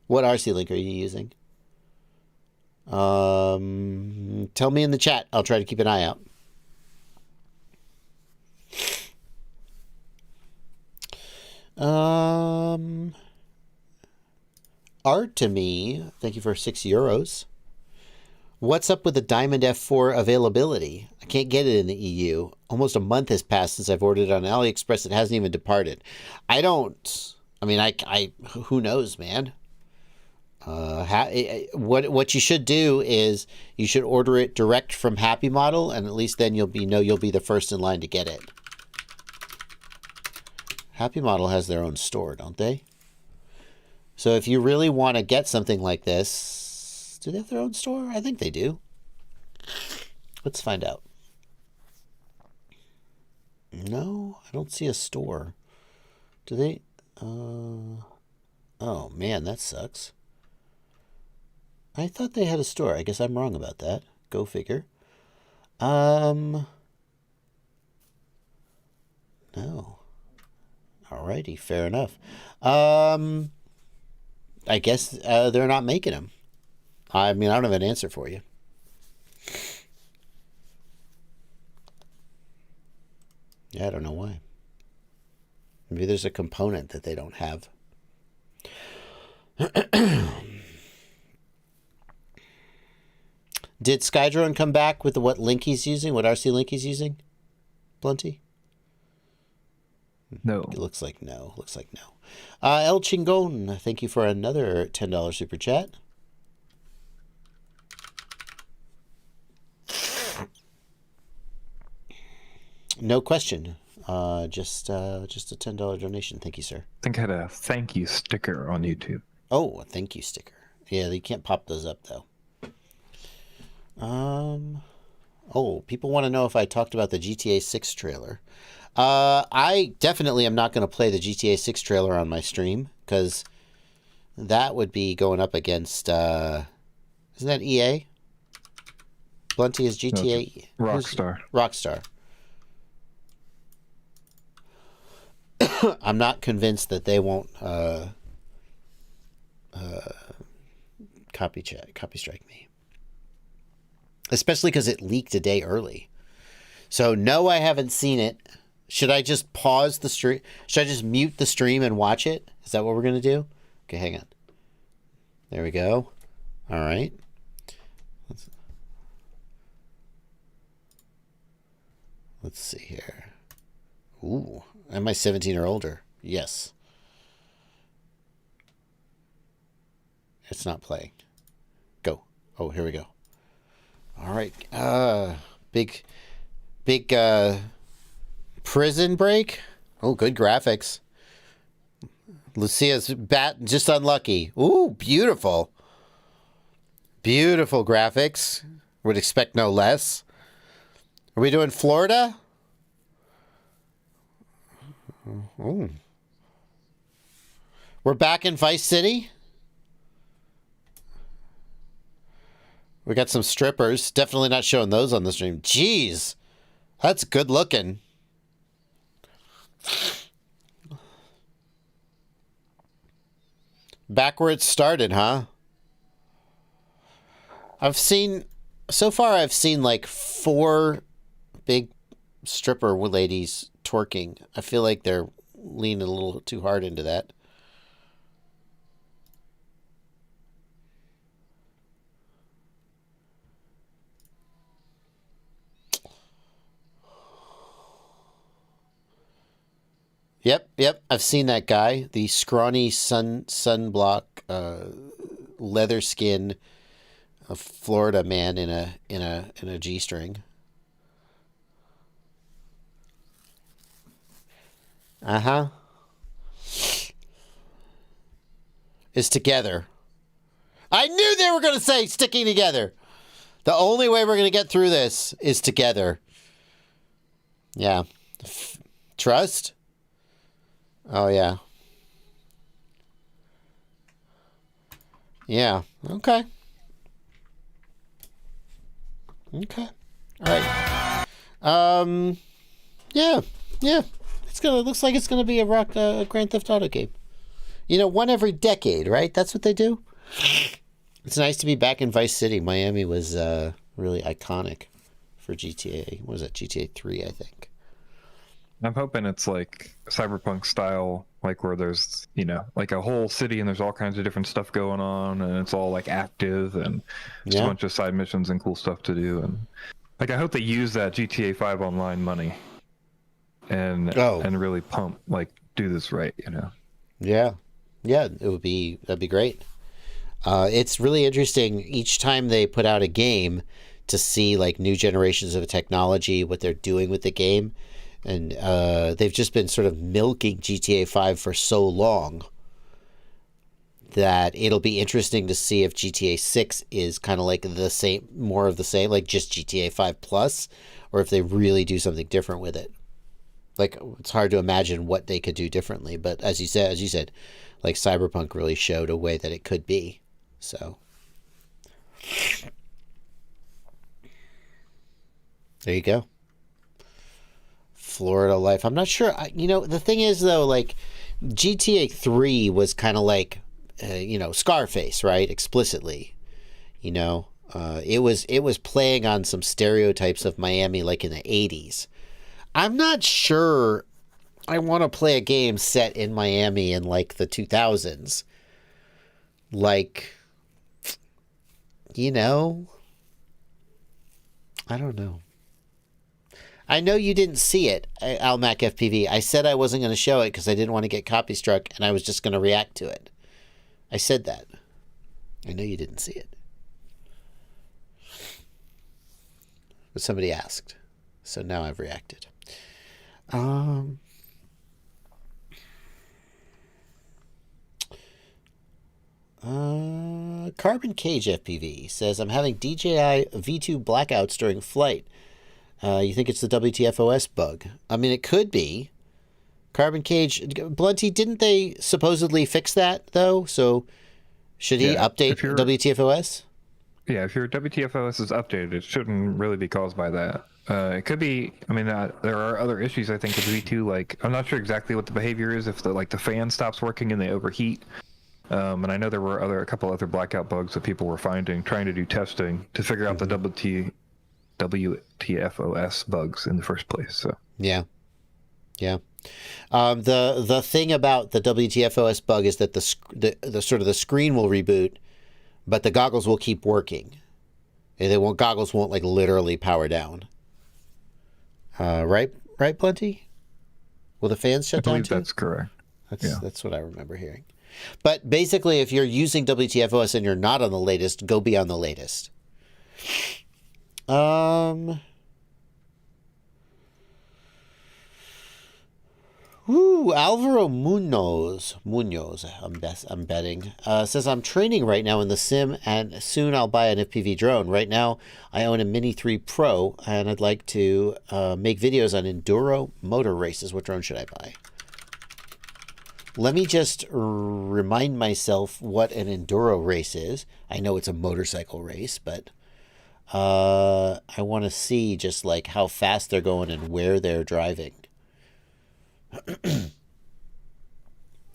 What RC Link are you using? Tell me in the chat. I'll try to keep an eye out. Artemy, thank you for €6. What's up with the Diamond F4 availability? I can't get it in the EU. Almost a month has passed since I've ordered it on AliExpress. It hasn't even departed. Who knows, man? What you should do is you should order it direct from Happy Model, and at least then you'll be the first in line to get it. Happy Model has their own store, don't they? So if you really want to get something like this, do they have their own store? I think they do. Let's find out. No, I don't see a store. Do they? Oh man, that sucks. I thought they had a store. I guess I'm wrong about that. Go figure. No. Alrighty, fair enough. I guess they're not making them. I mean, I don't have an answer for you. Yeah, I don't know why. Maybe there's a component that they don't have. Did Skydrone come back with what link he's using? What RC link he's using? Blunty? No. It looks like no. Looks like no. El Chingon, thank you for another $10 super chat. No question. Just a $10 donation. Thank you, sir. I think I had a thank you sticker on YouTube. Oh, a thank you sticker. Yeah, you can't pop those up though. Oh, people want to know if I talked about the GTA 6 trailer. I definitely am not going to play the GTA 6 trailer on my stream because that would be going up against, isn't that EA? Blunty is GTA. No, Rockstar. Rockstar. I'm not convinced that they won't copy strike me. Especially because it leaked a day early. So no, I haven't seen it. Should I just pause the stream? Should I just mute the stream and watch it? Is that what we're going to do? Okay, hang on. There we go. All right. Let's see here. Ooh, am I 17 or older? Yes. It's not playing. Go. Oh, here we go. All right. Big prison break. Oh, good graphics. Lucia's bat just unlucky. Ooh, beautiful. Beautiful graphics. Would expect no less. Are we doing Florida? Ooh. We're back in Vice City. We got some strippers. Definitely not showing those on the stream. Jeez. That's good looking. Back where it started, huh? So far I've seen like 4 big stripper ladies twerking. I feel like they're leaning a little too hard into that. Yep. I've seen that guy. The scrawny sunblock, leather skin, Florida man in a G-string. Is together. I knew they were going to say sticking together. The only way we're going to get through this is together. Yeah. Trust? Oh, yeah. Yeah. Okay. Okay. All right. Yeah. Looks like it's gonna be a Grand Theft Auto game. You know, one every decade, right? That's what they do. It's nice to be back in Vice City. Miami was really iconic for GTA. What was that? GTA 3, I think. I'm hoping it's like cyberpunk style, like where there's, like a whole city and there's all kinds of different stuff going on and it's all like active and just a bunch of side missions and cool stuff to do. And like, I hope they use that GTA 5 online money and really do this right, Yeah. That'd be great. It's really interesting each time they put out a game to see like new generations of technology, what they're doing with the game. And they've just been sort of milking GTA 5 for so long that it'll be interesting to see if GTA 6 is kind of like the same, more of the same, like just GTA 5 plus, or if they really do something different with it. Like, it's hard to imagine what they could do differently, but as you said, like Cyberpunk really showed a way that it could be. So there you go. Florida life. I'm not sure. The thing is though, like GTA 3 was kind of like, Scarface, right? Explicitly, it was playing on some stereotypes of Miami, like in the 80s. I'm not sure I want to play a game set in Miami in like the 2000s. Like, I don't know. I know you didn't see it, Almac FPV. I said I wasn't going to show it because I didn't want to get copy struck, and I was just going to react to it. I said that. I know you didn't see it. But somebody asked, so now I've reacted. Carbon Cage FPV says, I'm having DJI V2 blackouts during flight. You think it's the WTFOS bug? I mean, it could be. Carbon Cage, Blunty, didn't they supposedly fix that, though? So should he update WTFOS? Yeah, if your WTFOS is updated, it shouldn't really be caused by that. It could be, I mean, there are other issues, I think, with V2. Like, I'm not sure exactly what the behavior is, if the fan stops working and they overheat. And I know there were a couple other blackout bugs that people were finding, trying to do testing to figure out the WTFOS bugs in the first place. So yeah. The thing about the WTFOS bug is that the sort of the screen will reboot, but the goggles will keep working. And goggles won't like literally power down. Right, Plenty? Will the fans shut down too? I believe that's correct. That's what I remember hearing. But basically, if you're using WTFOS and you're not on the latest, go be on the latest. Alvaro Munoz, I'm betting, says, I'm training right now in the sim, and soon I'll buy an FPV drone. Right now, I own a Mini 3 Pro, and I'd like to make videos on enduro motor races. What drone should I buy? Let me just remind myself what an enduro race is. I know it's a motorcycle race, but I want to see just like how fast they're going and where they're driving.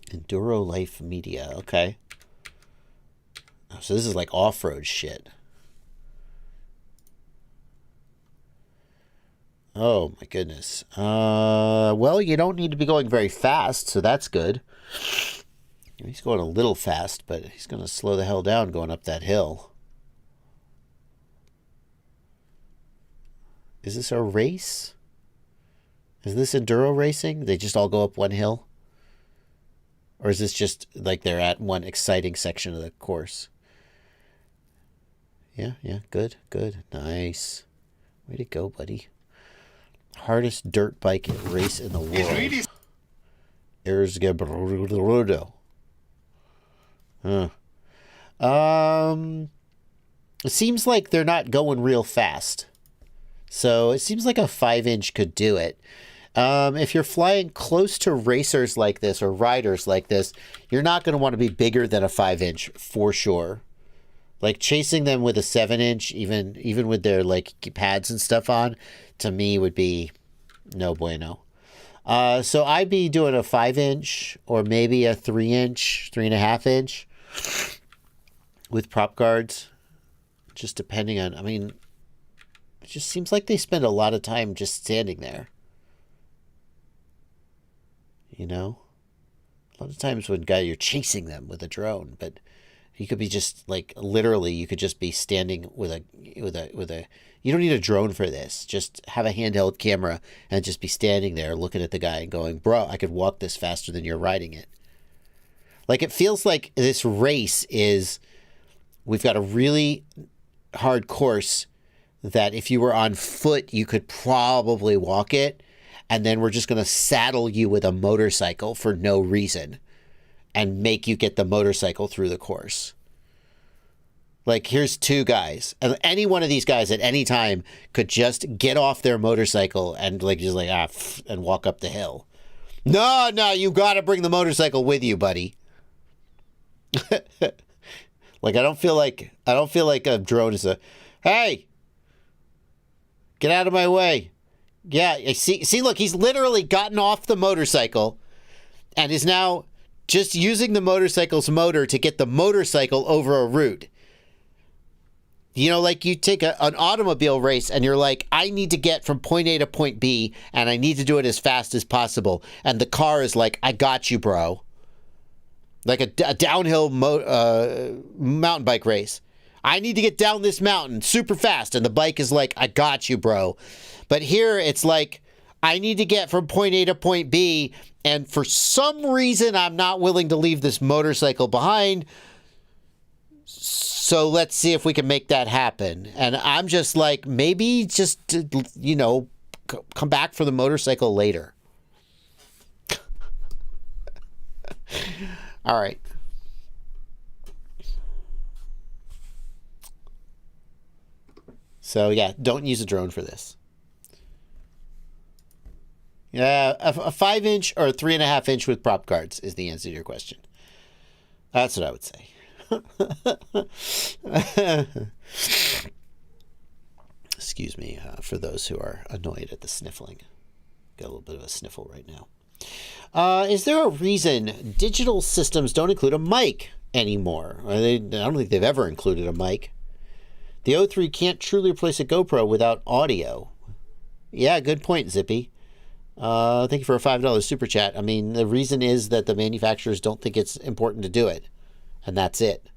Enduro Life Media, okay. So this is like off-road shit. Oh my goodness. Well, you don't need to be going very fast, so that's good. He's going a little fast, but he's going to slow the hell down going up that hill. Is this a race? Is this enduro racing? They just all go up one hill? Or is this just like they're at one exciting section of the course? Yeah, good. Nice. Way to go, buddy. Hardest dirt bike race in the world. Erzgebrudo. It seems like they're not going real fast. So it seems like a 5-inch could do it. If you're flying close to racers like this or riders like this, you're not going to want to be bigger than a 5-inch for sure. Like chasing them with a 7-inch, even with their like pads and stuff on, to me would be no bueno. So I'd be doing a 5-inch or maybe a 3-inch, 3.5-inch with prop guards, just depending on, I mean, it just seems like they spend a lot of time just standing there. You know? A lot of times when you're chasing them with a drone, but you could be just like literally you could just be standing with a you don't need a drone for this. Just have a handheld camera and just be standing there looking at the guy and going, "Bro, I could walk this faster than you're riding it." Like it feels like this race is we've got a really hard course that if you were on foot, you could probably walk it. And then we're just going to saddle you with a motorcycle for no reason and make you get the motorcycle through the course. Like, here's two guys. And any one of these guys at any time could just get off their motorcycle and and walk up the hill. No, you got to bring the motorcycle with you, buddy. Like, I don't feel like a drone is hey, get out of my way. Yeah, see, look, he's literally gotten off the motorcycle and is now just using the motorcycle's motor to get the motorcycle over a route. You know, like you take an automobile race and you're like, I need to get from point A to point B and I need to do it as fast as possible. And the car is like, I got you, bro. Like a downhill mountain bike race. I need to get down this mountain super fast. And the bike is like, I got you, bro. But here it's like, I need to get from point A to point B. And for some reason, I'm not willing to leave this motorcycle behind. So let's see if we can make that happen. And I'm just like, maybe just, you know, come back for the motorcycle later. All right. So yeah, don't use a drone for this. Yeah, a 5-inch or a 3.5-inch with prop guards is the answer to your question. That's what I would say. Excuse me for those who are annoyed at the sniffling. Got a little bit of a sniffle right now. Is there a reason digital systems don't include a mic anymore? I don't think they've ever included a mic. The O3 can't truly replace a GoPro without audio. Yeah, good point, Zippy. Thank you for a $5 super chat. I mean, the reason is that the manufacturers don't think it's important to do it. And that's it.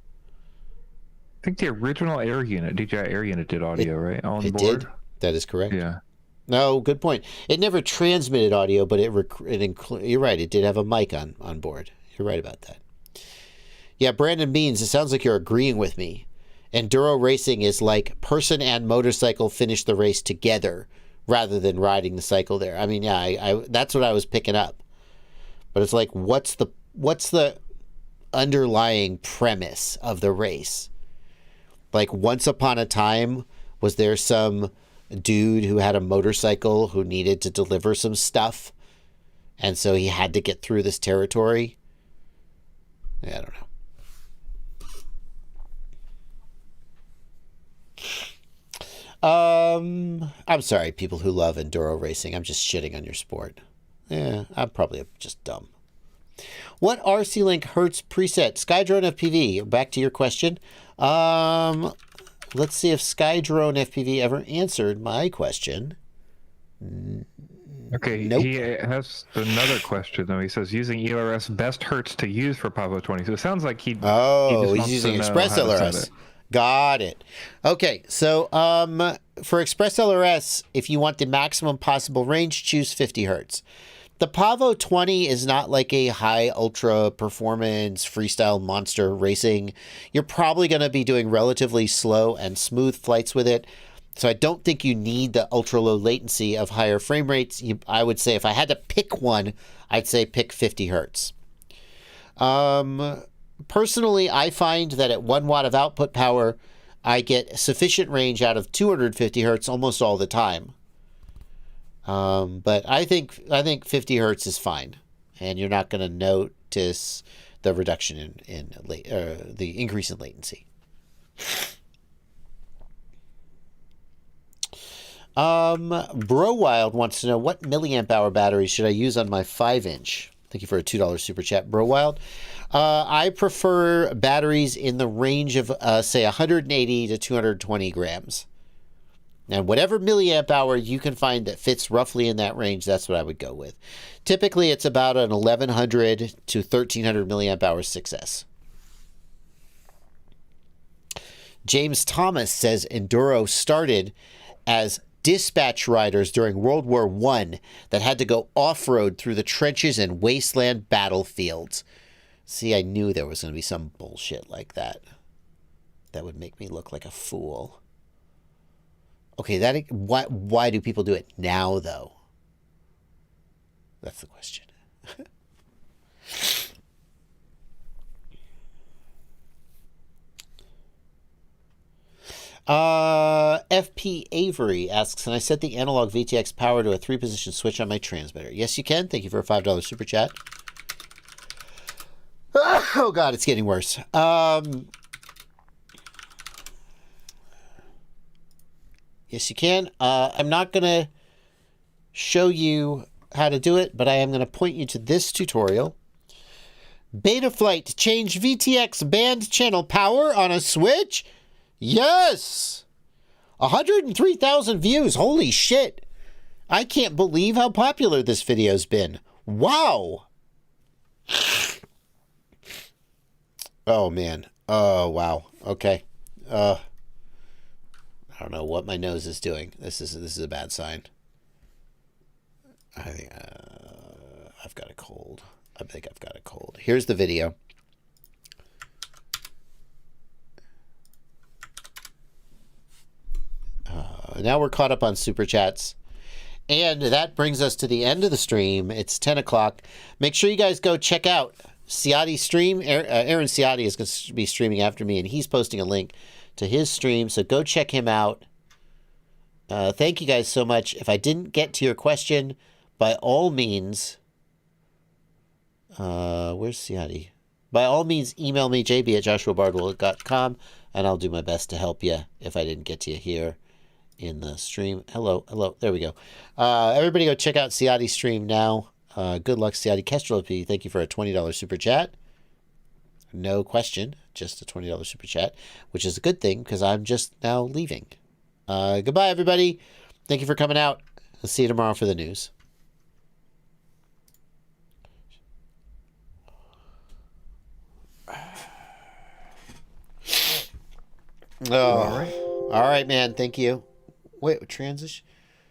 I think the original Air Unit, DJI Air Unit, did audio, right? On board? It did. That is correct. Yeah. No, good point. It never transmitted audio, but you're right. It did have a mic on board. You're right about that. Yeah, Brandon Beans, it sounds like you're agreeing with me. Enduro racing is like person and motorcycle finish the race together rather than riding the cycle there. I mean, yeah, I that's what I was picking up. But it's like, what's the underlying premise of the race? Like, once upon a time, was there some dude who had a motorcycle who needed to deliver some stuff, and so he had to get through this territory? Yeah, I don't know. I'm sorry, people who love enduro racing. I'm just shitting on your sport. Yeah, I'm probably just dumb. What RC Link Hertz preset? Skydrone FPV. Back to your question. Let's see if Skydrone FPV ever answered my question. Okay, nope. He has another question, though. He says, using ELRS best hertz to use for Pavo 20. So it sounds like he's using Express LRS. Got it. Okay, so for Express LRS, if you want the maximum possible range, choose 50 hertz. The Pavo 20 is not like a high ultra performance freestyle monster racing. You're probably going to be doing relatively slow and smooth flights with it. So I don't think you need the ultra low latency of higher frame rates. I would say if I had to pick one, I'd say pick 50 hertz. Personally, I find that at 1 watt of output power, I get sufficient range out of 250 hertz almost all the time. But I think 50 hertz is fine, and you're not going to notice the reduction in the increase in latency. Bro Wild wants to know, what milliamp hour battery should I use on my 5-inch? Thank you for a $2 super chat, Bro Wild. I prefer batteries in the range of say 180 to 220 grams. And whatever milliamp hour you can find that fits roughly in that range, that's what I would go with. Typically, it's about an 1100 to 1300 milliamp hour 6S. James Thomas says Enduro started as dispatch riders during World War I that had to go off-road through the trenches and wasteland battlefields. See, I knew there was going to be some bullshit like that. That would make me look like a fool. Okay, why do people do it now, though? That's the question. FP Avery asks, can I set the analog VTX power to a 3-position switch on my transmitter? Yes, you can. Thank you for a $5 super chat. Oh, God, it's getting worse. Yes, you can. I'm not going to show you how to do it, but I am going to point you to this tutorial. Betaflight to change VTX band channel power on a switch? Yes! 103,000 views. Holy shit. I can't believe how popular this video's been. Wow. Oh, man. Oh, wow. Okay. I don't know what my nose is doing. This is a bad sign. I think I've got a cold. I think I've got a cold. Here's the video. Now we're caught up on super chats. And that brings us to the end of the stream. It's 10 o'clock. Make sure you guys go check out Ciati's stream. Aaron Ciati is going to be streaming after me, and he's posting a link to his stream. So go check him out. Thank you guys so much. If I didn't get to your question, by all means, where's Ciati? By all means, email me, jb@joshuabardwell.com, and I'll do my best to help you if I didn't get to you here in the stream. Hello. There we go. Everybody go check out Ciati's stream now. Good luck, Ciati. Kestrel, thank you for a $20 super chat. No question, just a $20 super chat, which is a good thing because I'm just now leaving. Goodbye, everybody. Thank you for coming out. I'll see you tomorrow for the news. Oh, all right, man. Thank you. Wait, transition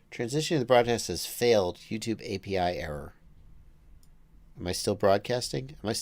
to the broadcast has failed. YouTube API error. Am I still broadcasting? Am I still